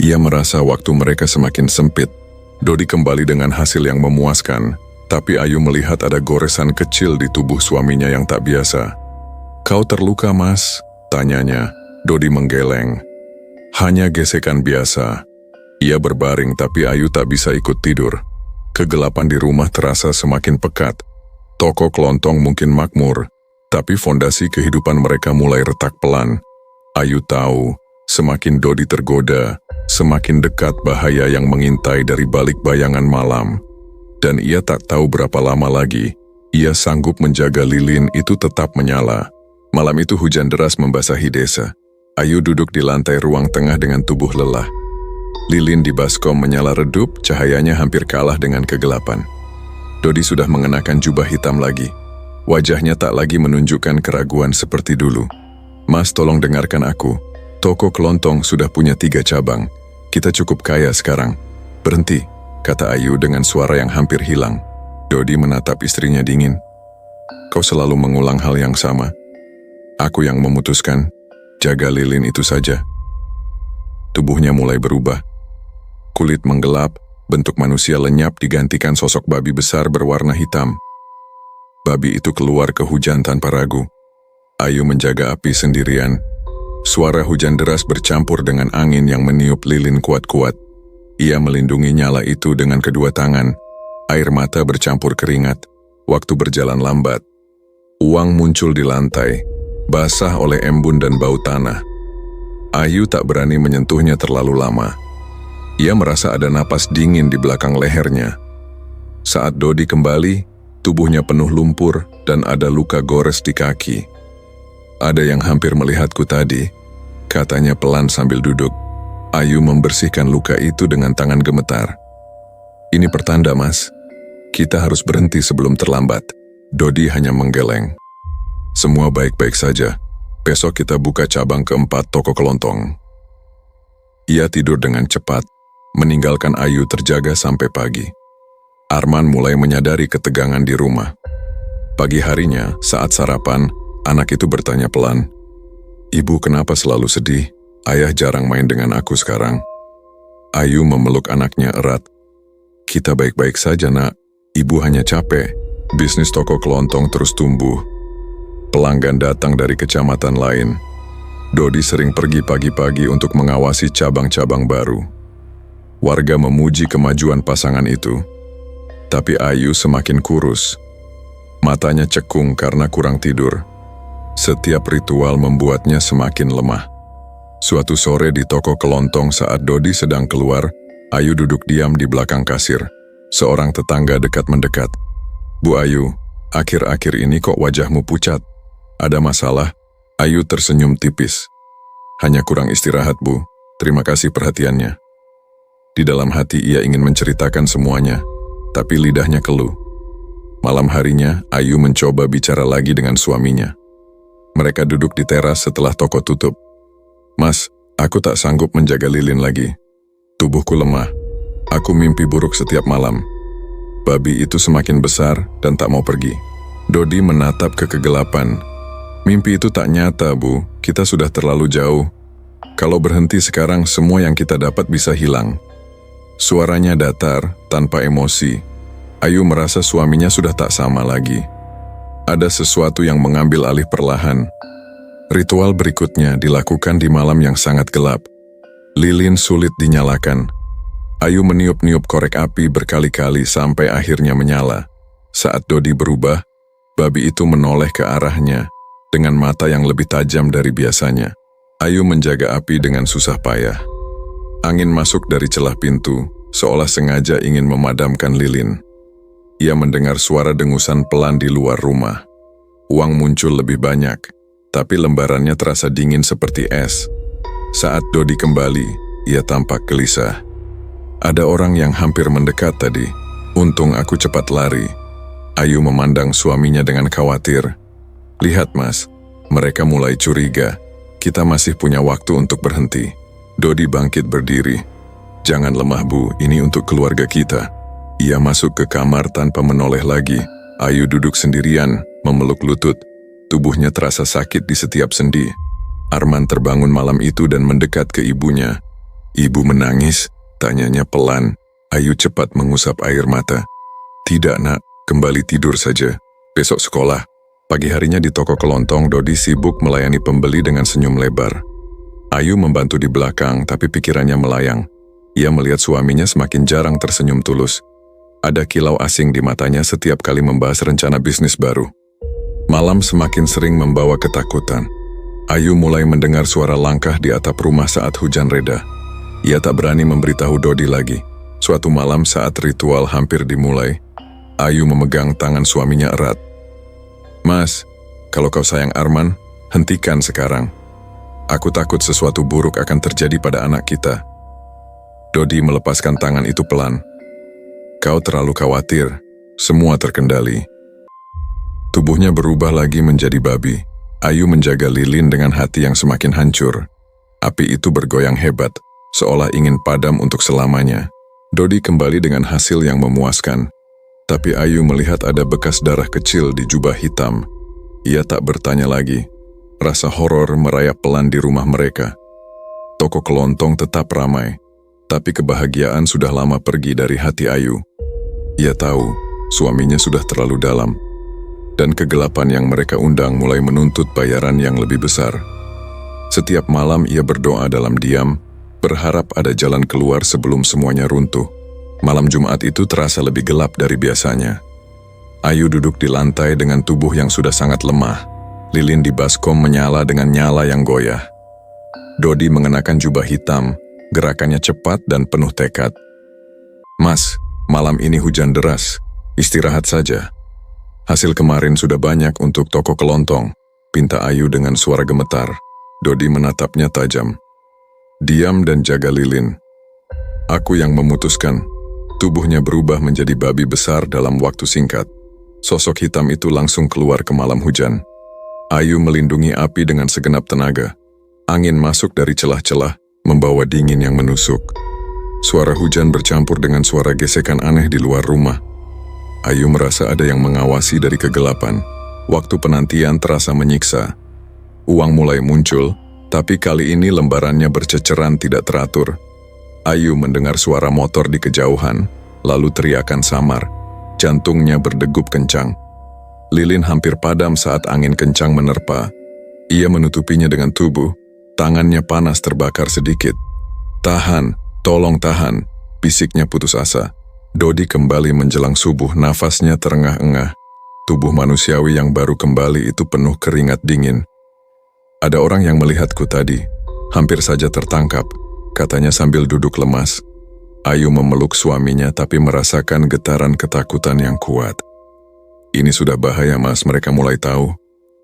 Ia merasa waktu mereka semakin sempit. Dodi kembali dengan hasil yang memuaskan, tapi Ayu melihat ada goresan kecil di tubuh suaminya yang tak biasa. "Kau terluka, Mas?" tanyanya. Dodi menggeleng. "Hanya gesekan biasa." Ia berbaring, tapi Ayu tak bisa ikut tidur. Kegelapan di rumah terasa semakin pekat. Toko kelontong mungkin makmur, tapi fondasi kehidupan mereka mulai retak pelan. Ayu tahu, semakin Dodi tergoda, semakin dekat bahaya yang mengintai dari balik bayangan malam. Dan ia tak tahu berapa lama lagi, ia sanggup menjaga lilin itu tetap menyala. Malam itu hujan deras membasahi desa. Ayu duduk di lantai ruang tengah dengan tubuh lelah. Lilin di baskom menyala redup, cahayanya hampir kalah dengan kegelapan. Dodi sudah mengenakan jubah hitam lagi. Wajahnya tak lagi menunjukkan keraguan seperti dulu. "Mas, tolong dengarkan aku. Toko kelontong sudah punya 3 cabang. Kita cukup kaya sekarang." "Berhenti," kata Ayu dengan suara yang hampir hilang. Dodi menatap istrinya dingin. "Kau selalu mengulang hal yang sama. Aku yang memutuskan, jaga lilin itu saja." Tubuhnya mulai berubah. Kulit menggelap, bentuk manusia lenyap digantikan sosok babi besar berwarna hitam. Babi itu keluar ke hujan tanpa ragu. Ayu menjaga api sendirian. Suara hujan deras bercampur dengan angin yang meniup lilin kuat-kuat. Ia melindungi nyala itu dengan kedua tangan. Air mata bercampur keringat. Waktu berjalan lambat. Uang muncul di lantai, basah oleh embun dan bau tanah. Ayu tak berani menyentuhnya terlalu lama. Ia merasa ada napas dingin di belakang lehernya. Saat Dodi kembali, tubuhnya penuh lumpur dan ada luka gores di kaki. "Ada yang hampir melihatku tadi," katanya pelan sambil duduk. Ayu membersihkan luka itu dengan tangan gemetar. "Ini pertanda, Mas. Kita harus berhenti sebelum terlambat." Dodi hanya menggeleng. "Semua baik-baik saja. Besok kita buka cabang keempat toko kelontong." Ia tidur dengan cepat, meninggalkan Ayu terjaga sampai pagi. Arman mulai menyadari ketegangan di rumah. Pagi harinya, saat sarapan, anak itu bertanya pelan, "Ibu, kenapa selalu sedih? Ayah jarang main dengan aku sekarang." Ayu memeluk anaknya erat. "Kita baik-baik saja, Nak. Ibu hanya capek. Bisnis toko kelontong terus tumbuh. Pelanggan datang dari kecamatan lain. Dodi sering pergi pagi-pagi untuk mengawasi cabang-cabang baru. Warga memuji kemajuan pasangan itu. Tapi Ayu semakin kurus. Matanya cekung karena kurang tidur. Setiap ritual membuatnya semakin lemah. Suatu sore di toko kelontong saat Dodi sedang keluar, Ayu duduk diam di belakang kasir. Seorang tetangga dekat mendekat. "Bu Ayu, akhir-akhir ini kok wajahmu pucat? Ada masalah?" Ayu tersenyum tipis. Hanya kurang istirahat, Bu. Terima kasih perhatiannya. Di dalam hati ia ingin menceritakan semuanya, tapi lidahnya keluh. Malam harinya, Ayu mencoba bicara lagi dengan suaminya. Mereka duduk di teras setelah toko tutup. Mas, aku tak sanggup menjaga Lilin lagi. Tubuhku lemah. Aku mimpi buruk setiap malam. Babi itu semakin besar dan tak mau pergi. Dodi menatap ke kegelapan. Mimpi itu tak nyata, Bu. Kita sudah terlalu jauh. Kalau berhenti sekarang, semua yang kita dapat bisa hilang. Suaranya datar, tanpa emosi. Ayu merasa suaminya sudah tak sama lagi. Ada sesuatu yang mengambil alih perlahan. Ritual berikutnya dilakukan di malam yang sangat gelap. Lilin sulit dinyalakan. Ayu meniup-niup korek api berkali-kali sampai akhirnya menyala. Saat Dodi berubah, babi itu menoleh ke arahnya dengan mata yang lebih tajam dari biasanya. Ayu menjaga api dengan susah payah. Angin masuk dari celah pintu, seolah sengaja ingin memadamkan Lilin. Ia mendengar suara dengusan pelan di luar rumah. Uang muncul lebih banyak, tapi lembarannya terasa dingin seperti es. Saat Dodi kembali, ia tampak gelisah. Ada orang yang hampir mendekat tadi. Untung aku cepat lari. Ayu memandang suaminya dengan khawatir. Lihat, Mas, mereka mulai curiga. Kita masih punya waktu untuk berhenti. Dodi bangkit berdiri. Jangan lemah, Bu, ini untuk keluarga kita. Ia masuk ke kamar tanpa menoleh lagi. Ayu duduk sendirian, memeluk lutut. Tubuhnya terasa sakit di setiap sendi. Arman terbangun malam itu dan mendekat ke ibunya. Ibu menangis, tanyanya pelan. Ayu cepat mengusap air mata. Tidak, Nak, kembali tidur saja. Besok sekolah. Pagi harinya di toko kelontong, Dodi sibuk melayani pembeli dengan senyum lebar. Ayu membantu di belakang, tapi pikirannya melayang. Ia melihat suaminya semakin jarang tersenyum tulus. Ada kilau asing di matanya setiap kali membahas rencana bisnis baru. Malam semakin sering membawa ketakutan. Ayu mulai mendengar suara langkah di atap rumah saat hujan reda. Ia tak berani memberitahu Dodi lagi. Suatu malam saat ritual hampir dimulai, Ayu memegang tangan suaminya erat. Mas, kalau kau sayang Arman, hentikan sekarang. Aku takut sesuatu buruk akan terjadi pada anak kita. Dodi melepaskan tangan itu pelan. Kau terlalu khawatir, semua terkendali. Tubuhnya berubah lagi menjadi babi. Ayu menjaga Lilin dengan hati yang semakin hancur. Api itu bergoyang hebat, seolah ingin padam untuk selamanya. Dodi kembali dengan hasil yang memuaskan. Tapi Ayu melihat ada bekas darah kecil di jubah hitam. Ia tak bertanya lagi. Rasa horor merayap pelan di rumah mereka. Toko kelontong tetap ramai, tapi kebahagiaan sudah lama pergi dari hati Ayu. Ia tahu suaminya sudah terlalu dalam, dan kegelapan yang mereka undang mulai menuntut bayaran yang lebih besar. Setiap malam ia berdoa dalam diam, berharap ada jalan keluar sebelum semuanya runtuh. Malam Jumat itu terasa lebih gelap dari biasanya. Ayu duduk di lantai dengan tubuh yang sudah sangat lemah. Lilin di baskom menyala dengan nyala yang goyah. Dodi mengenakan jubah hitam, gerakannya cepat dan penuh tekad. Mas, malam ini hujan deras, istirahat saja. Hasil kemarin sudah banyak untuk toko kelontong, pinta Ayu dengan suara gemetar. Dodi menatapnya tajam. Diam dan jaga Lilin. Aku yang memutuskan. Tubuhnya berubah menjadi babi besar dalam waktu singkat. Sosok hitam itu langsung keluar ke malam hujan. Ayu melindungi api dengan segenap tenaga. Angin masuk dari celah-celah, membawa dingin yang menusuk. Suara hujan bercampur dengan suara gesekan aneh di luar rumah. Ayu merasa ada yang mengawasi dari kegelapan. Waktu penantian terasa menyiksa. Uang mulai muncul, tapi kali ini lembarannya berceceran tidak teratur. Ayu mendengar suara motor di kejauhan, lalu teriakan samar. Jantungnya berdegup kencang. Lilin hampir padam saat angin kencang menerpa. Ia menutupinya dengan tubuh, tangannya panas terbakar sedikit. Tahan, tolong tahan, bisiknya putus asa. Dodi kembali menjelang subuh, nafasnya terengah-engah. Tubuh manusiawi yang baru kembali itu penuh keringat dingin. Ada orang yang melihatku tadi, hampir saja tertangkap, katanya sambil duduk lemas. Ayu memeluk suaminya tapi merasakan getaran ketakutan yang kuat. Ini sudah bahaya, Mas, mereka mulai tahu.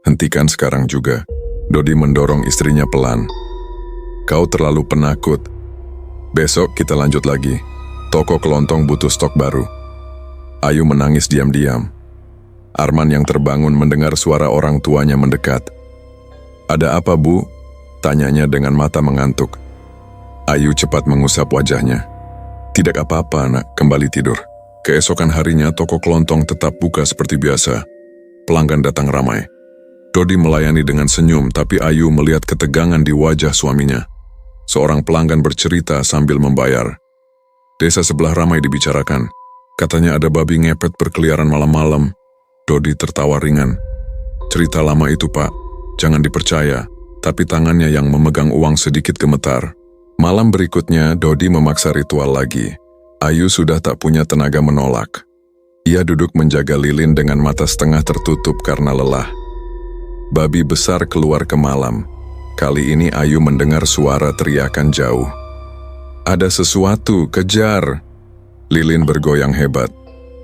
Hentikan sekarang juga. Dodi mendorong istrinya pelan. Kau terlalu penakut. Besok kita lanjut lagi. Toko kelontong butuh stok baru. Ayu menangis diam-diam. Arman yang terbangun mendengar suara orang tuanya mendekat. Ada apa, Bu? Tanyanya dengan mata mengantuk. Ayu cepat mengusap wajahnya. Tidak apa-apa, Nak. Kembali tidur. Keesokan harinya toko kelontong tetap buka seperti biasa. Pelanggan datang ramai. Dodi melayani dengan senyum, tapi Ayu melihat ketegangan di wajah suaminya. Seorang pelanggan bercerita sambil membayar. Desa sebelah ramai dibicarakan. Katanya ada babi ngepet berkeliaran malam-malam. Dodi tertawa ringan. Cerita lama itu, Pak. Jangan dipercaya. Tapi tangannya yang memegang uang sedikit gemetar. Malam berikutnya, Dodi memaksa ritual lagi. Ayu sudah tak punya tenaga menolak. Ia duduk menjaga lilin dengan mata setengah tertutup karena lelah. Babi besar keluar ke malam. Kali ini Ayu mendengar suara teriakan jauh. Ada sesuatu, kejar! Lilin bergoyang hebat.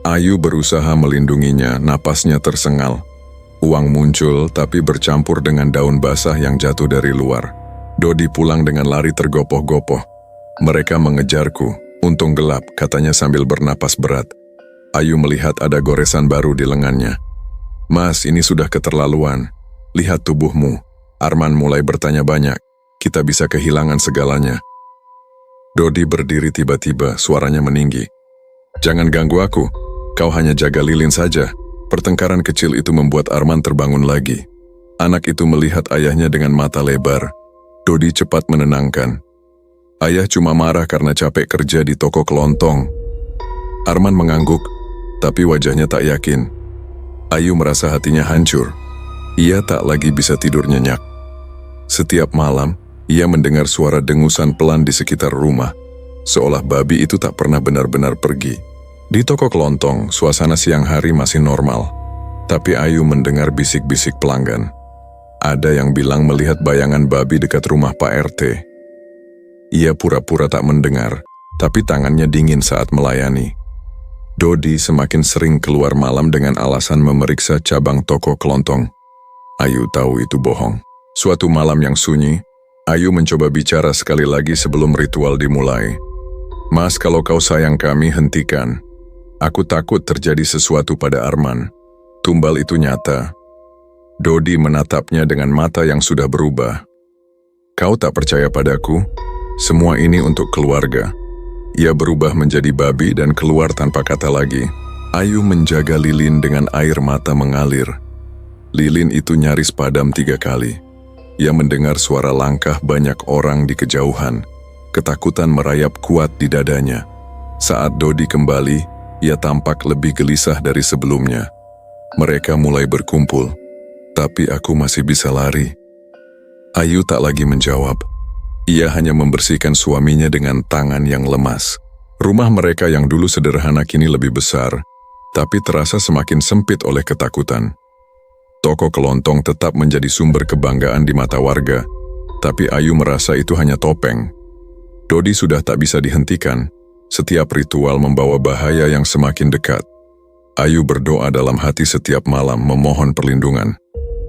Ayu berusaha melindunginya, napasnya tersengal. Uang muncul tapi bercampur dengan daun basah yang jatuh dari luar. Dodi pulang dengan lari tergopoh-gopoh. Mereka mengejarku, untung gelap, katanya sambil bernapas berat. Ayu melihat ada goresan baru di lengannya. Mas, ini sudah keterlaluan. Lihat tubuhmu. Arman mulai bertanya banyak. Kita bisa kehilangan segalanya. Dodi berdiri tiba-tiba, suaranya meninggi. Jangan ganggu aku. Kau hanya jaga lilin saja. Pertengkaran kecil itu membuat Arman terbangun lagi. Anak itu melihat ayahnya dengan mata lebar. Dodi cepat menenangkan. Ayah cuma marah karena capek kerja di toko kelontong. Arman mengangguk, tapi wajahnya tak yakin. Ayu merasa hatinya hancur. Ia tak lagi bisa tidur nyenyak. Setiap malam, ia mendengar suara dengusan pelan di sekitar rumah, seolah babi itu tak pernah benar-benar pergi. Di toko kelontong, suasana siang hari masih normal, tapi Ayu mendengar bisik-bisik pelanggan. Ada yang bilang melihat bayangan babi dekat rumah Pak RT. Ia pura-pura tak mendengar, tapi tangannya dingin saat melayani. Dodi semakin sering keluar malam dengan alasan memeriksa cabang toko kelontong. Ayu tahu itu bohong. Suatu malam yang sunyi, Ayu mencoba bicara sekali lagi sebelum ritual dimulai. Mas, kalau kau sayang kami, hentikan. Aku takut terjadi sesuatu pada Arman. Tumbal itu nyata. Dodi menatapnya dengan mata yang sudah berubah. Kau tak percaya padaku? Semua ini untuk keluarga. Ia berubah menjadi babi dan keluar tanpa kata lagi. Ayu menjaga lilin dengan air mata mengalir. Lilin itu nyaris padam 3 kali. Ia mendengar suara langkah banyak orang di kejauhan. Ketakutan merayap kuat di dadanya. Saat Dodi kembali, ia tampak lebih gelisah dari sebelumnya. Mereka mulai berkumpul, tapi aku masih bisa lari. Ayu tak lagi menjawab. Ia hanya membersihkan suaminya dengan tangan yang lemas. Rumah mereka yang dulu sederhana kini lebih besar, tapi terasa semakin sempit oleh ketakutan. Toko kelontong tetap menjadi sumber kebanggaan di mata warga, tapi Ayu merasa itu hanya topeng. Dodi sudah tak bisa dihentikan. Setiap ritual membawa bahaya yang semakin dekat. Ayu berdoa dalam hati setiap malam memohon perlindungan.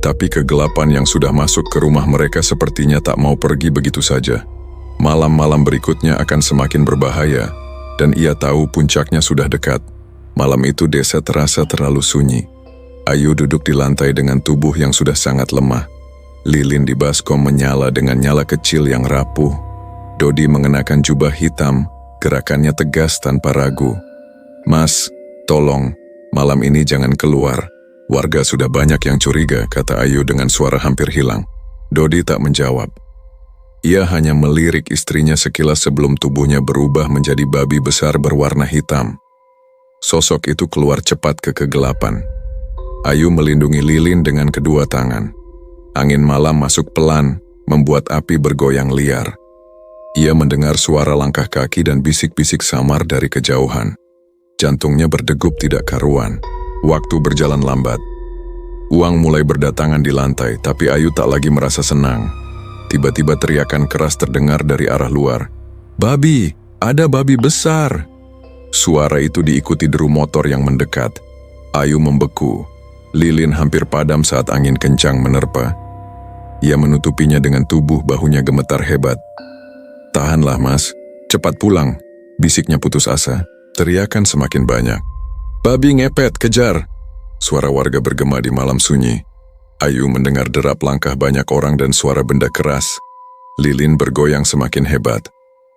Tapi kegelapan yang sudah masuk ke rumah mereka sepertinya tak mau pergi begitu saja. Malam-malam berikutnya akan semakin berbahaya, dan ia tahu puncaknya sudah dekat. Malam itu desa terasa terlalu sunyi. Ayu duduk di lantai dengan tubuh yang sudah sangat lemah. Lilin di baskom menyala dengan nyala kecil yang rapuh. Dodi mengenakan jubah hitam, gerakannya tegas tanpa ragu. Mas, tolong, malam ini jangan keluar. Warga sudah banyak yang curiga, kata Ayu dengan suara hampir hilang. Dodi tak menjawab. Ia hanya melirik istrinya sekilas sebelum tubuhnya berubah menjadi babi besar berwarna hitam. Sosok itu keluar cepat ke kegelapan. Ayu melindungi lilin dengan kedua tangan. Angin malam masuk pelan, membuat api bergoyang liar. Ia mendengar suara langkah kaki dan bisik-bisik samar dari kejauhan. Jantungnya berdegup tidak karuan. Waktu berjalan lambat. Uang mulai berdatangan di lantai, tapi Ayu tak lagi merasa senang. Tiba-tiba teriakan keras terdengar dari arah luar. Babi! Ada babi besar! Suara itu diikuti deru motor yang mendekat. Ayu membeku. Lilin hampir padam saat angin kencang menerpa. Ia menutupinya dengan tubuh, bahunya gemetar hebat. "Tahanlah, Mas. Cepat pulang," bisiknya putus asa. Teriakan semakin banyak. "Babi ngepet, kejar!" Suara warga bergema di malam sunyi. Ayu mendengar derap langkah banyak orang dan suara benda keras. Lilin bergoyang semakin hebat.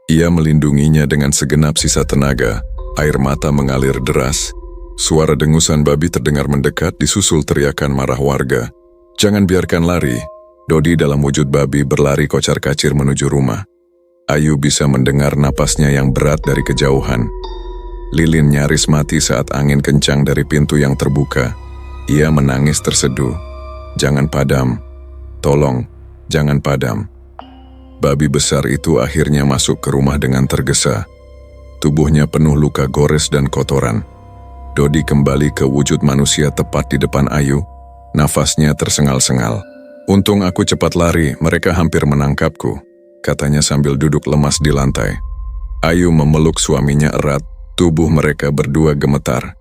Ia melindunginya dengan segenap sisa tenaga. Air mata mengalir deras. Suara dengusan babi terdengar mendekat, disusul teriakan marah warga. "Jangan biarkan lari." Dodi dalam wujud babi berlari kocar-kacir menuju rumah. Ayu bisa mendengar napasnya yang berat dari kejauhan. Lilin nyaris mati saat angin kencang dari pintu yang terbuka. Ia menangis terseduh. "Jangan padam. Tolong, jangan padam." Babi besar itu akhirnya masuk ke rumah dengan tergesa. Tubuhnya penuh luka gores dan kotoran. Dodi kembali ke wujud manusia tepat di depan Ayu. Nafasnya tersengal-sengal. "Untung aku cepat lari, mereka hampir menangkapku," katanya sambil duduk lemas di lantai. Ayu memeluk suaminya erat, tubuh mereka berdua gemetar.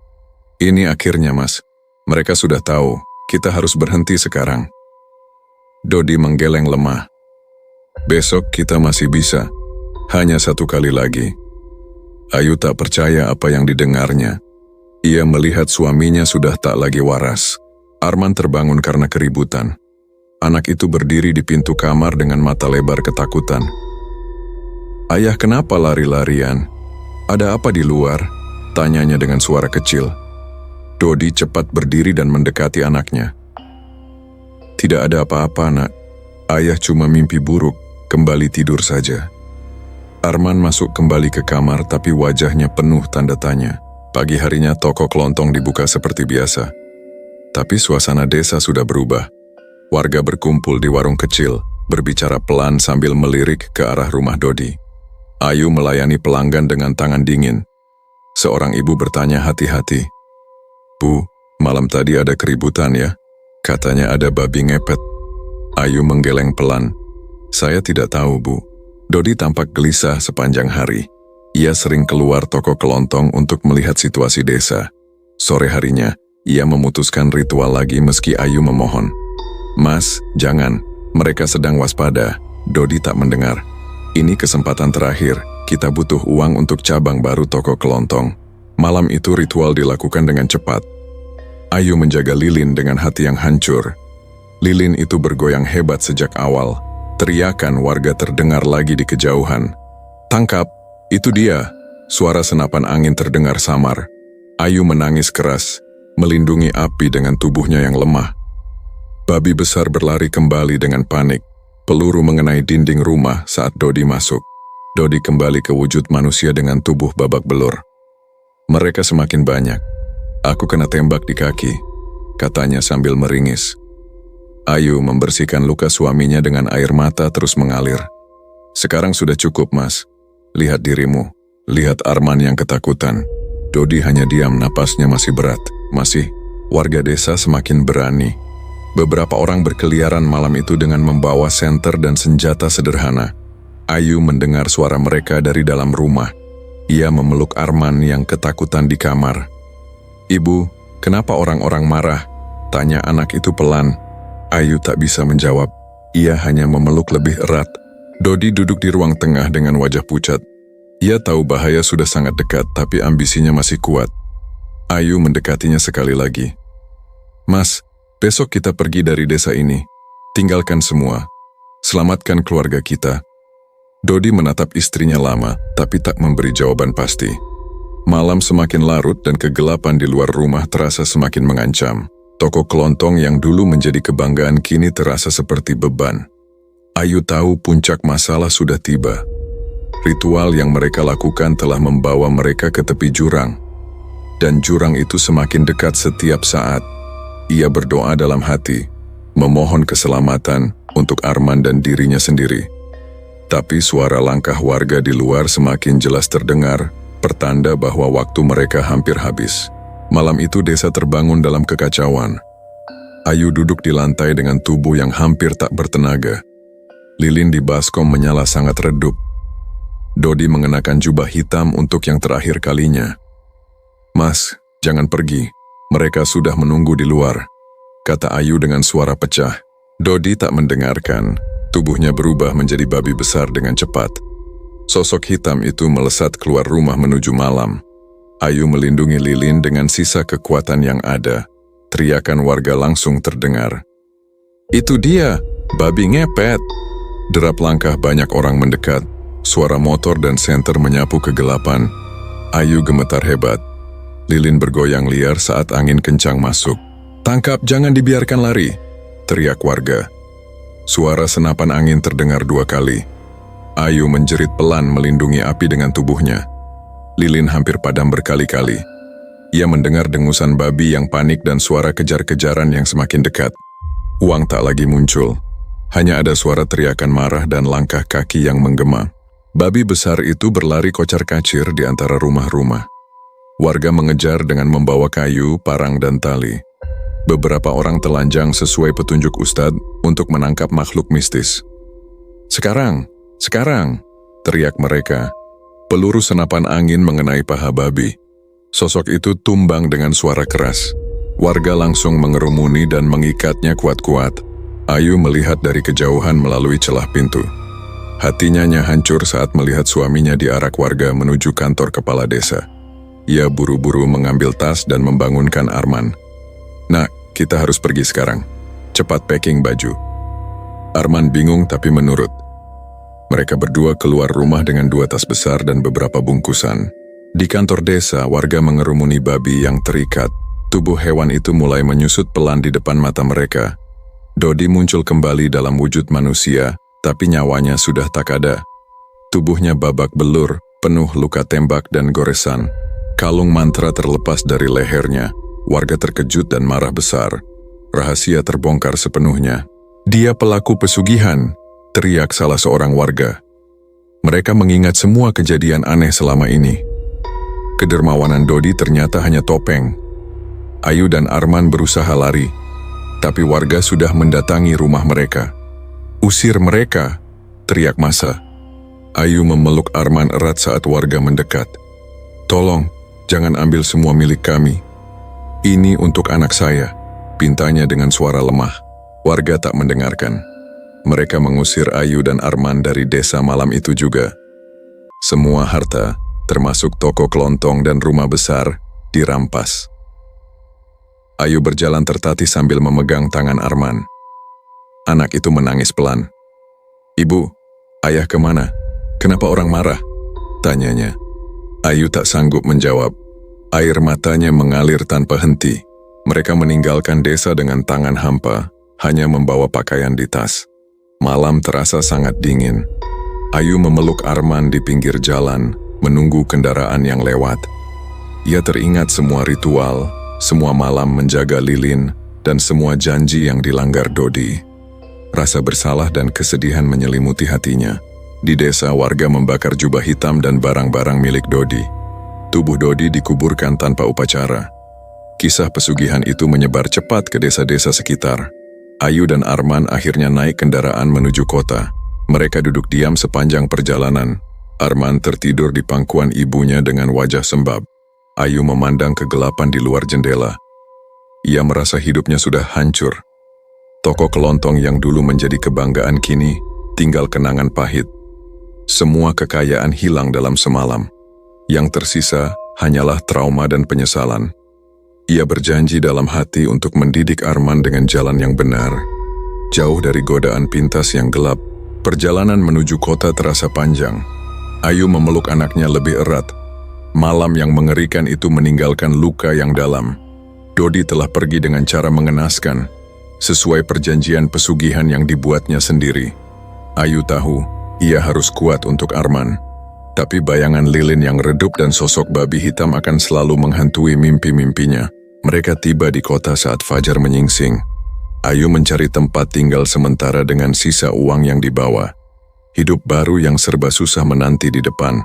"Ini akhirnya, Mas. Mereka sudah tahu, kita harus berhenti sekarang." Dodi menggeleng lemah. "Besok kita masih bisa, hanya satu kali lagi." Ayu tak percaya apa yang didengarnya. Ia melihat suaminya sudah tak lagi waras. Arman terbangun karena keributan. Anak itu berdiri di pintu kamar dengan mata lebar ketakutan. "Ayah, kenapa lari-larian? Ada apa di luar?" tanyanya dengan suara kecil. Dodi cepat berdiri dan mendekati anaknya. "Tidak ada apa-apa, Nak. Ayah cuma mimpi buruk, kembali tidur saja." Arman masuk kembali ke kamar tapi wajahnya penuh tanda tanya. Pagi harinya toko kelontong dibuka seperti biasa. Tapi suasana desa sudah berubah. Warga berkumpul di warung kecil, berbicara pelan sambil melirik ke arah rumah Dodi. Ayu melayani pelanggan dengan tangan dingin. Seorang ibu bertanya hati-hati, "Bu, malam tadi ada keributan ya? Katanya ada babi ngepet." Ayu menggeleng pelan. "Saya tidak tahu, Bu." Dodi tampak gelisah sepanjang hari. Ia sering keluar toko kelontong untuk melihat situasi desa. Sore harinya, ia memutuskan ritual lagi meski Ayu memohon. "Mas, jangan. Mereka sedang waspada." Dodi tak mendengar. "Ini kesempatan terakhir. Kita butuh uang untuk cabang baru toko kelontong." Malam itu ritual dilakukan dengan cepat. Ayu menjaga Lilin dengan hati yang hancur. Lilin itu bergoyang hebat sejak awal. Teriakan warga terdengar lagi di kejauhan. "Tangkap! Itu dia!" Suara senapan angin terdengar samar. Ayu menangis keras, melindungi api dengan tubuhnya yang lemah. Babi besar berlari kembali dengan panik. Peluru mengenai dinding rumah saat Dodi masuk. Dodi kembali ke wujud manusia dengan tubuh babak belur. "Mereka semakin banyak. Aku kena tembak di kaki," katanya sambil meringis. Ayu membersihkan luka suaminya dengan air mata terus mengalir. "Sekarang sudah cukup, Mas. Lihat dirimu. Lihat Arman yang ketakutan." Dodi hanya diam, napasnya masih berat. Warga desa semakin berani. Beberapa orang berkeliaran malam itu dengan membawa senter dan senjata sederhana. Ayu mendengar suara mereka dari dalam rumah. Ia memeluk Arman yang ketakutan di kamar. "Ibu, kenapa orang-orang marah?" tanya anak itu pelan. Ayu tak bisa menjawab. Ia hanya memeluk lebih erat. Dodi duduk di ruang tengah dengan wajah pucat. Ia tahu bahaya sudah sangat dekat, tapi ambisinya masih kuat. Ayu mendekatinya sekali lagi. "Mas, besok kita pergi dari desa ini. Tinggalkan semua. Selamatkan keluarga kita." Dodi menatap istrinya lama, tapi tak memberi jawaban pasti. Malam semakin larut dan kegelapan di luar rumah terasa semakin mengancam. Toko kelontong yang dulu menjadi kebanggaan kini terasa seperti beban. Ayu tahu puncak masalah sudah tiba. Ritual yang mereka lakukan telah membawa mereka ke tepi jurang. Dan jurang itu semakin dekat setiap saat. Ia berdoa dalam hati, memohon keselamatan untuk Arman dan dirinya sendiri. Tapi suara langkah warga di luar semakin jelas terdengar, pertanda bahwa waktu mereka hampir habis. Malam itu desa terbangun dalam kekacauan. Ayu duduk di lantai dengan tubuh yang hampir tak bertenaga. Lilin di baskom menyala sangat redup. Dodi mengenakan jubah hitam untuk yang terakhir kalinya. "Mas, jangan pergi. Mereka sudah menunggu di luar," kata Ayu dengan suara pecah. Dodi tak mendengarkan. Tubuhnya berubah menjadi babi besar dengan cepat. Sosok hitam itu melesat keluar rumah menuju malam. Ayu melindungi lilin dengan sisa kekuatan yang ada. Teriakan warga langsung terdengar. Itu dia, babi ngepet. Derap langkah banyak orang mendekat. Suara motor dan senter menyapu kegelapan. Ayu gemetar hebat. Lilin bergoyang liar saat angin kencang masuk. Tangkap, jangan dibiarkan lari, teriak warga. Suara senapan angin terdengar 2 kali. Ayu menjerit pelan melindungi api dengan tubuhnya. Lilin hampir padam berkali-kali. Ia mendengar dengusan babi yang panik dan suara kejar-kejaran yang semakin dekat. Uang tak lagi muncul. Hanya ada suara teriakan marah dan langkah kaki yang menggema. Babi besar itu berlari kocar-kacir di antara rumah-rumah. Warga mengejar dengan membawa kayu, parang, dan tali. Beberapa orang telanjang sesuai petunjuk Ustadz untuk menangkap makhluk mistis. Sekarang, teriak mereka. Peluru senapan angin mengenai paha babi. Sosok itu tumbang dengan suara keras. Warga langsung mengerumuni dan mengikatnya kuat-kuat. Ayu melihat dari kejauhan melalui celah pintu. Hatinya hancur saat melihat suaminya diarak warga menuju kantor kepala desa. Ia buru-buru mengambil tas dan membangunkan Arman. Nak, kita harus pergi sekarang. Cepat packing baju. Arman bingung tapi menurut. Mereka berdua keluar rumah dengan 2 tas besar dan beberapa bungkusan. Di kantor desa, warga mengerumuni babi yang terikat. Tubuh hewan itu mulai menyusut pelan di depan mata mereka. Dodi muncul kembali dalam wujud manusia, tapi nyawanya sudah tak ada. Tubuhnya babak belur, penuh luka tembak dan goresan. Kalung mantra terlepas dari lehernya. Warga terkejut dan marah besar. Rahasia terbongkar sepenuhnya. Dia pelaku pesugihan, teriak salah seorang warga. Mereka mengingat semua kejadian aneh selama ini. Kedermawanan Dodi ternyata hanya topeng. Ayu dan Arman berusaha lari, tapi warga sudah mendatangi rumah mereka. Usir mereka, teriak massa. Ayu memeluk Arman erat saat warga mendekat. Tolong, jangan ambil semua milik kami. Ini untuk anak saya, pintanya dengan suara lemah. Warga tak mendengarkan. Mereka mengusir Ayu dan Arman dari desa malam itu juga. Semua harta, termasuk toko kelontong dan rumah besar, dirampas. Ayu berjalan tertatih sambil memegang tangan Arman. Anak itu menangis pelan. Ibu, ayah kemana? Kenapa orang marah? Tanyanya. Ayu tak sanggup menjawab. Air matanya mengalir tanpa henti. Mereka meninggalkan desa dengan tangan hampa, hanya membawa pakaian di tas. Malam terasa sangat dingin. Ayu memeluk Arman di pinggir jalan, menunggu kendaraan yang lewat. Ia teringat semua ritual, semua malam menjaga lilin, dan semua janji yang dilanggar Dodi. Rasa bersalah dan kesedihan menyelimuti hatinya. Di desa, warga membakar jubah hitam dan barang-barang milik Dodi. Tubuh Dodi dikuburkan tanpa upacara. Kisah pesugihan itu menyebar cepat ke desa-desa sekitar. Ayu dan Arman akhirnya naik kendaraan menuju kota. Mereka duduk diam sepanjang perjalanan. Arman tertidur di pangkuan ibunya dengan wajah sembab. Ayu memandang kegelapan di luar jendela. Ia merasa hidupnya sudah hancur. Toko kelontong yang dulu menjadi kebanggaan kini tinggal kenangan pahit. Semua kekayaan hilang dalam semalam. Yang tersisa hanyalah trauma dan penyesalan. Ia berjanji dalam hati untuk mendidik Arman dengan jalan yang benar. Jauh dari godaan pintas yang gelap, perjalanan menuju kota terasa panjang. Ayu memeluk anaknya lebih erat. Malam yang mengerikan itu meninggalkan luka yang dalam. Dodi telah pergi dengan cara mengenaskan, sesuai perjanjian pesugihan yang dibuatnya sendiri. Ayu tahu, ia harus kuat untuk Arman. Tapi bayangan lilin yang redup dan sosok babi hitam akan selalu menghantui mimpi-mimpinya. Mereka tiba di kota saat fajar menyingsing. Ayu mencari tempat tinggal sementara dengan sisa uang yang dibawa. Hidup baru yang serba susah menanti di depan.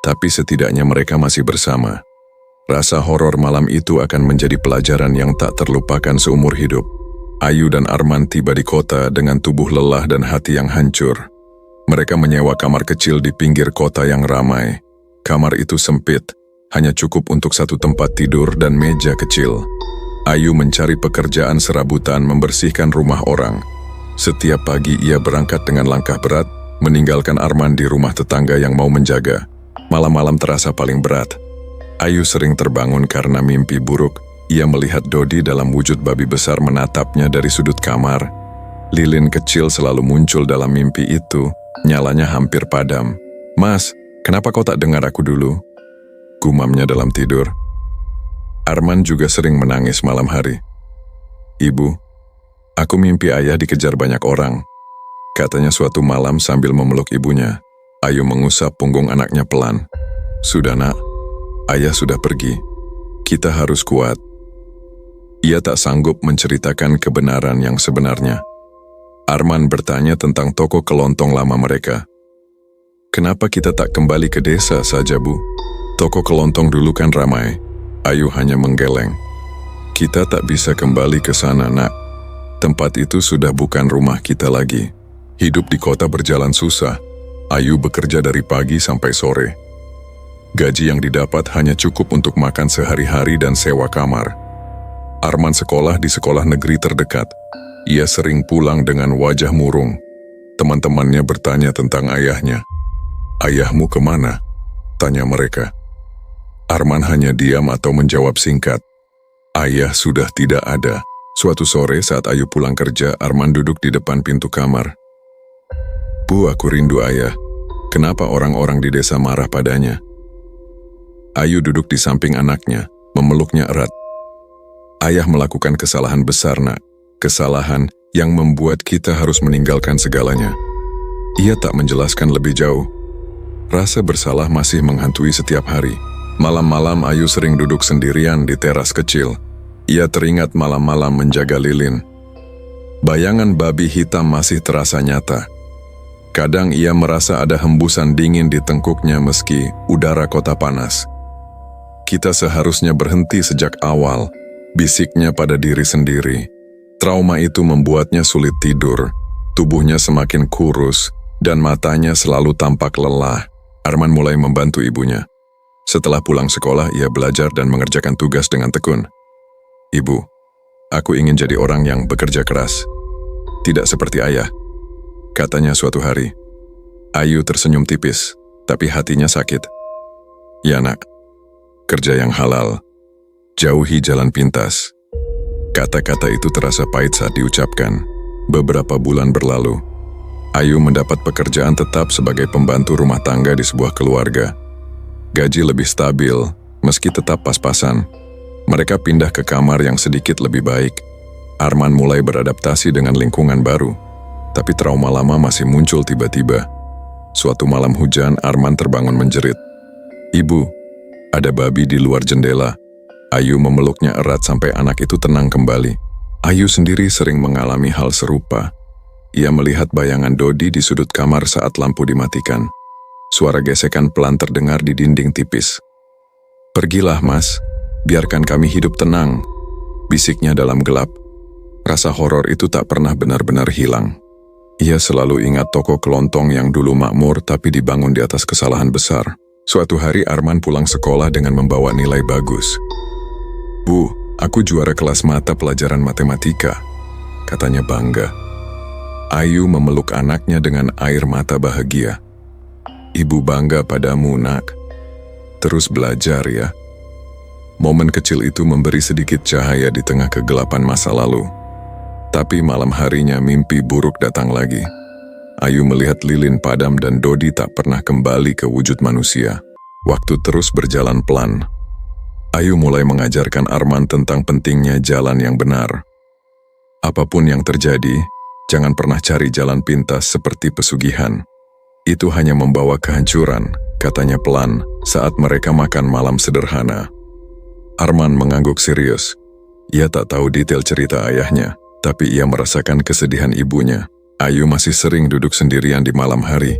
Tapi setidaknya mereka masih bersama. Rasa horor malam itu akan menjadi pelajaran yang tak terlupakan seumur hidup. Ayu dan Arman tiba di kota dengan tubuh lelah dan hati yang hancur. Mereka menyewa kamar kecil di pinggir kota yang ramai. Kamar itu sempit, hanya cukup untuk satu tempat tidur dan meja kecil. Ayu mencari pekerjaan serabutan membersihkan rumah orang. Setiap pagi ia berangkat dengan langkah berat, meninggalkan Arman di rumah tetangga yang mau menjaga. Malam-malam terasa paling berat. Ayu sering terbangun karena mimpi buruk. Ia melihat Dodi dalam wujud babi besar menatapnya dari sudut kamar. Lilin kecil selalu muncul dalam mimpi itu, nyalanya hampir padam. "Mas, kenapa kau tak dengar aku dulu?" gumamnya dalam tidur. Arman juga sering menangis malam hari. "Ibu, aku mimpi ayah dikejar banyak orang," katanya suatu malam sambil memeluk ibunya. Ayu mengusap punggung anaknya pelan. "Sudah nak, ayah sudah pergi. Kita harus kuat." Ia tak sanggup menceritakan kebenaran yang sebenarnya. Arman bertanya tentang toko kelontong lama mereka. "Kenapa kita tak kembali ke desa saja, Bu? Toko kelontong dulu kan ramai." Ayu hanya menggeleng. "Kita tak bisa kembali ke sana, nak. Tempat itu sudah bukan rumah kita lagi. Hidup di kota berjalan susah. Ayu bekerja dari pagi sampai sore. Gaji yang didapat hanya cukup untuk makan sehari-hari dan sewa kamar. Arman sekolah di sekolah negeri terdekat. Ia sering pulang dengan wajah murung. Teman-temannya bertanya tentang ayahnya. "Ayahmu kemana?" tanya mereka. Arman hanya diam atau menjawab singkat. Ayah sudah tidak ada. Suatu sore saat Ayu pulang kerja, Arman duduk di depan pintu kamar. "Bu, aku rindu ayah. Kenapa orang-orang di desa marah padanya?" Ayu duduk di samping anaknya, memeluknya erat. "Ayah melakukan kesalahan besar, nak. Kesalahan yang membuat kita harus meninggalkan segalanya." Ia tak menjelaskan lebih jauh. Rasa bersalah masih menghantui setiap hari. Malam-malam Ayu sering duduk sendirian di teras kecil. Ia teringat malam-malam menjaga lilin. Bayangan babi hitam masih terasa nyata. Kadang ia merasa ada hembusan dingin di tengkuknya meski udara kota panas. "Kita seharusnya berhenti sejak awal," bisiknya pada diri sendiri. Trauma itu membuatnya sulit tidur. Tubuhnya semakin kurus dan matanya selalu tampak lelah. Arman mulai membantu ibunya. Setelah pulang sekolah, ia belajar dan mengerjakan tugas dengan tekun. "Ibu, aku ingin jadi orang yang bekerja keras. Tidak seperti ayah," katanya suatu hari. Ayu tersenyum tipis, tapi hatinya sakit. "Ya nak, kerja yang halal, jauhi jalan pintas." Kata-kata itu terasa pahit saat diucapkan. Beberapa bulan berlalu. Ayu mendapat pekerjaan tetap sebagai pembantu rumah tangga di sebuah keluarga. Gaji lebih stabil, meski tetap pas-pasan. Mereka pindah ke kamar yang sedikit lebih baik. Arman mulai beradaptasi dengan lingkungan baru, tapi trauma lama masih muncul tiba-tiba. Suatu malam hujan, Arman terbangun menjerit. "Ibu, ada babi di luar jendela." Ayu memeluknya erat sampai anak itu tenang kembali. Ayu sendiri sering mengalami hal serupa. Ia melihat bayangan Dodi di sudut kamar saat lampu dimatikan. Suara gesekan pelan terdengar di dinding tipis. "Pergilah, Mas. Biarkan kami hidup tenang," bisiknya dalam gelap. Rasa horor itu tak pernah benar-benar hilang. Ia selalu ingat toko kelontong yang dulu makmur tapi dibangun di atas kesalahan besar. Suatu hari Arman pulang sekolah dengan membawa nilai bagus. "Bu, aku juara kelas mata pelajaran matematika," katanya bangga. Ayu memeluk anaknya dengan air mata bahagia. "Ibu bangga padamu, nak. Terus belajar ya." Momen kecil itu memberi sedikit cahaya di tengah kegelapan masa lalu. Tapi malam harinya mimpi buruk datang lagi. Ayu melihat lilin padam dan Dodi tak pernah kembali ke wujud manusia. Waktu terus berjalan pelan. Ayu mulai mengajarkan Arman tentang pentingnya jalan yang benar. Apapun yang terjadi, jangan pernah cari jalan pintas seperti pesugihan. Itu hanya membawa kehancuran, katanya pelan saat mereka makan malam sederhana. Arman mengangguk serius. Ia tak tahu detail cerita ayahnya, tapi ia merasakan kesedihan ibunya. Ayu masih sering duduk sendirian di malam hari.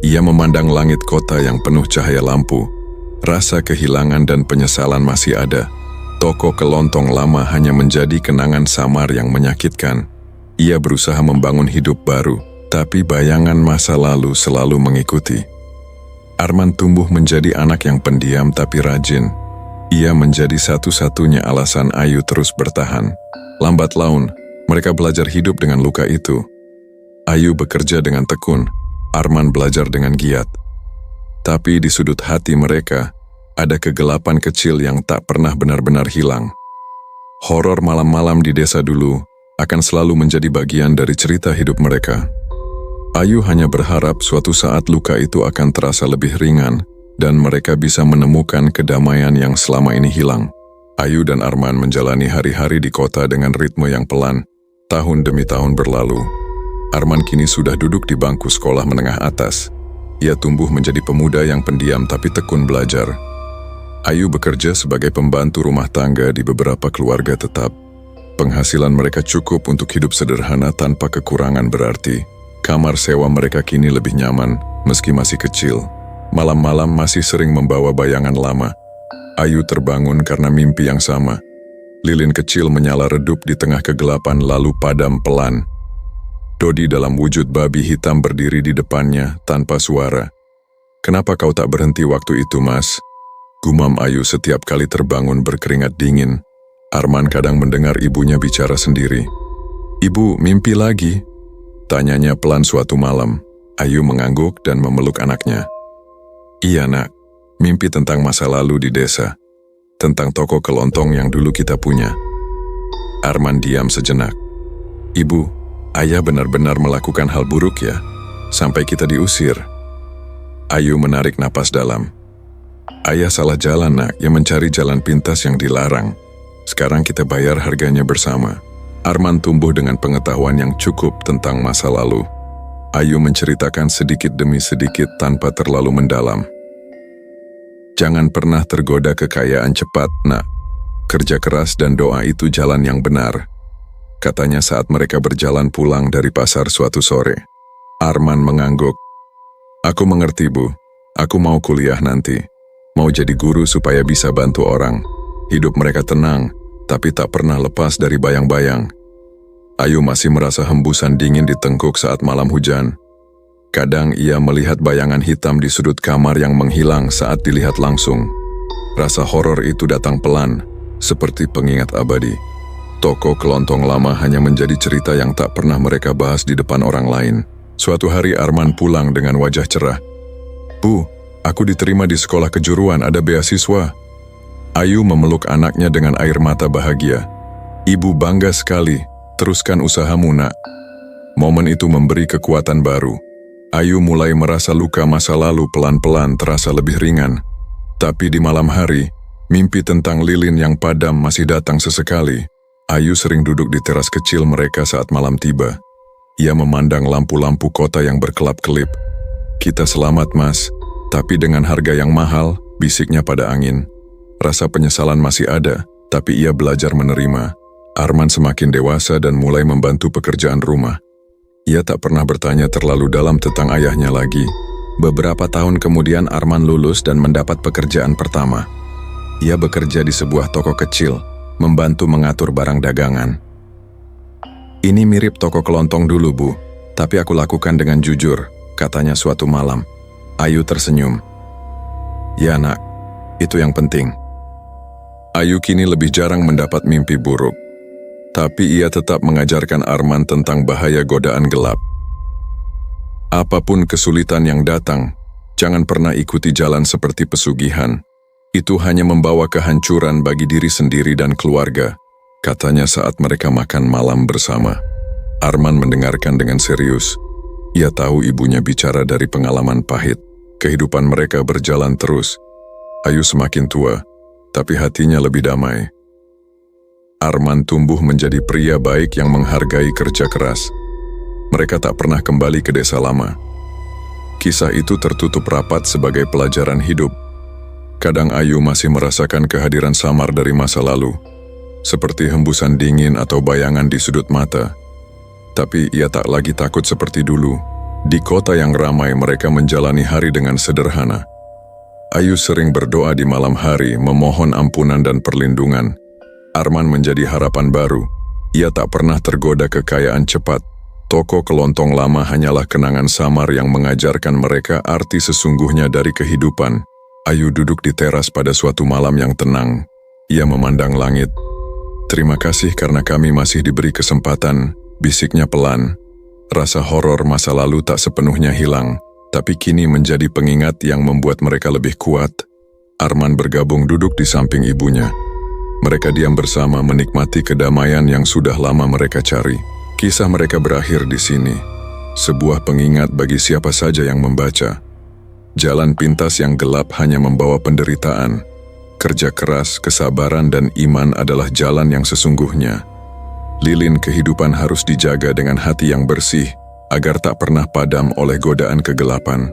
Ia memandang langit kota yang penuh cahaya lampu. Rasa kehilangan dan penyesalan masih ada. Toko kelontong lama hanya menjadi kenangan samar yang menyakitkan. Ia berusaha membangun hidup baru, tapi bayangan masa lalu selalu mengikuti. Arman tumbuh menjadi anak yang pendiam tapi rajin. Ia menjadi satu-satunya alasan Ayu terus bertahan. Lambat laun, mereka belajar hidup dengan luka itu. Ayu bekerja dengan tekun, Arman belajar dengan giat. Tapi di sudut hati mereka, ada kegelapan kecil yang tak pernah benar-benar hilang. Horor malam-malam di desa dulu akan selalu menjadi bagian dari cerita hidup mereka. Ayu hanya berharap suatu saat luka itu akan terasa lebih ringan dan mereka bisa menemukan kedamaian yang selama ini hilang. Ayu dan Arman menjalani hari-hari di kota dengan ritme yang pelan. Tahun demi tahun berlalu. Arman kini sudah duduk di bangku sekolah menengah atas. Ia tumbuh menjadi pemuda yang pendiam tapi tekun belajar. Ayu bekerja sebagai pembantu rumah tangga di beberapa keluarga tetap. Penghasilan mereka cukup untuk hidup sederhana tanpa kekurangan berarti. Kamar sewa mereka kini lebih nyaman, meski masih kecil. Malam-malam masih sering membawa bayangan lama. Ayu terbangun karena mimpi yang sama. Lilin kecil menyala redup di tengah kegelapan lalu padam pelan. Dodi dalam wujud babi hitam berdiri di depannya tanpa suara. "Kenapa kau tak berhenti waktu itu, Mas?" Gumam Ayu setiap kali terbangun berkeringat dingin. Arman kadang mendengar ibunya bicara sendiri. "Ibu, mimpi lagi?" Tanyanya pelan suatu malam. Ayu mengangguk dan memeluk anaknya. "Iya, Nak. Mimpi tentang masa lalu di desa. Tentang toko kelontong yang dulu kita punya." Arman diam sejenak. "Ibu, Ayah benar-benar melakukan hal buruk ya, sampai kita diusir." Ayu menarik napas dalam. "Ayah salah jalan, Nak, yang mencari jalan pintas yang dilarang. Sekarang kita bayar harganya bersama." Arman tumbuh dengan pengetahuan yang cukup tentang masa lalu. Ayu menceritakan sedikit demi sedikit tanpa terlalu mendalam. "Jangan pernah tergoda kekayaan cepat, Nak. Kerja keras dan doa itu jalan yang benar," katanya saat mereka berjalan pulang dari pasar suatu sore. Arman mengangguk. "Aku mengerti, Bu. Aku mau kuliah nanti. Mau jadi guru supaya bisa bantu orang." Hidup mereka tenang, tapi tak pernah lepas dari bayang-bayang. Ayu masih merasa hembusan dingin di tengkuk saat malam hujan. Kadang ia melihat bayangan hitam di sudut kamar yang menghilang saat dilihat langsung. Rasa horor itu datang pelan, seperti pengingat abadi. Toko kelontong lama hanya menjadi cerita yang tak pernah mereka bahas di depan orang lain. Suatu hari Arman pulang dengan wajah cerah. "Bu, aku diterima di sekolah kejuruan, ada beasiswa." Ayu memeluk anaknya dengan air mata bahagia. "Ibu bangga sekali, teruskan usahamu, Nak." Momen itu memberi kekuatan baru. Ayu mulai merasa luka masa lalu pelan-pelan terasa lebih ringan. Tapi di malam hari, mimpi tentang lilin yang padam masih datang sesekali. Ayu sering duduk di teras kecil mereka saat malam tiba. Ia memandang lampu-lampu kota yang berkelap-kelip. "Kita selamat, Mas, tapi dengan harga yang mahal," bisiknya pada angin. Rasa penyesalan masih ada, tapi ia belajar menerima. Arman semakin dewasa dan mulai membantu pekerjaan rumah. Ia tak pernah bertanya terlalu dalam tentang ayahnya lagi. Beberapa tahun kemudian Arman lulus dan mendapat pekerjaan pertama. Ia bekerja di sebuah toko kecil, membantu mengatur barang dagangan. "Ini mirip toko kelontong dulu, Bu, tapi aku lakukan dengan jujur," katanya suatu malam. Ayu tersenyum. "Ya, Nak, itu yang penting." Ayu kini lebih jarang mendapat mimpi buruk. Tapi ia tetap mengajarkan Arman tentang bahaya godaan gelap. Apapun kesulitan yang datang, jangan pernah ikuti jalan seperti pesugihan. Itu hanya membawa kehancuran bagi diri sendiri dan keluarga, katanya saat mereka makan malam bersama. Arman mendengarkan dengan serius. Ia tahu ibunya bicara dari pengalaman pahit. Kehidupan mereka berjalan terus. Ayu semakin tua, tapi hatinya lebih damai. Arman tumbuh menjadi pria baik yang menghargai kerja keras. Mereka tak pernah kembali ke desa lama. Kisah itu tertutup rapat sebagai pelajaran hidup. Kadang Ayu masih merasakan kehadiran samar dari masa lalu, seperti hembusan dingin atau bayangan di sudut mata. Tapi ia tak lagi takut seperti dulu. Di kota yang ramai mereka menjalani hari dengan sederhana. Ayu sering berdoa di malam hari, memohon ampunan dan perlindungan. Arman menjadi harapan baru. Ia tak pernah tergoda kekayaan cepat. Toko kelontong lama hanyalah kenangan samar yang mengajarkan mereka arti sesungguhnya dari kehidupan. Ayu duduk di teras pada suatu malam yang tenang. Ia memandang langit. "Terima kasih karena kami masih diberi kesempatan," bisiknya pelan. Rasa horor masa lalu tak sepenuhnya hilang, tapi kini menjadi pengingat yang membuat mereka lebih kuat. Arman bergabung duduk di samping ibunya. Mereka diam bersama menikmati kedamaian yang sudah lama mereka cari. Kisah mereka berakhir di sini. Sebuah pengingat bagi siapa saja yang membaca. Jalan pintas yang gelap hanya membawa penderitaan. Kerja keras, kesabaran, dan iman adalah jalan yang sesungguhnya. Lilin kehidupan harus dijaga dengan hati yang bersih, agar tak pernah padam oleh godaan kegelapan.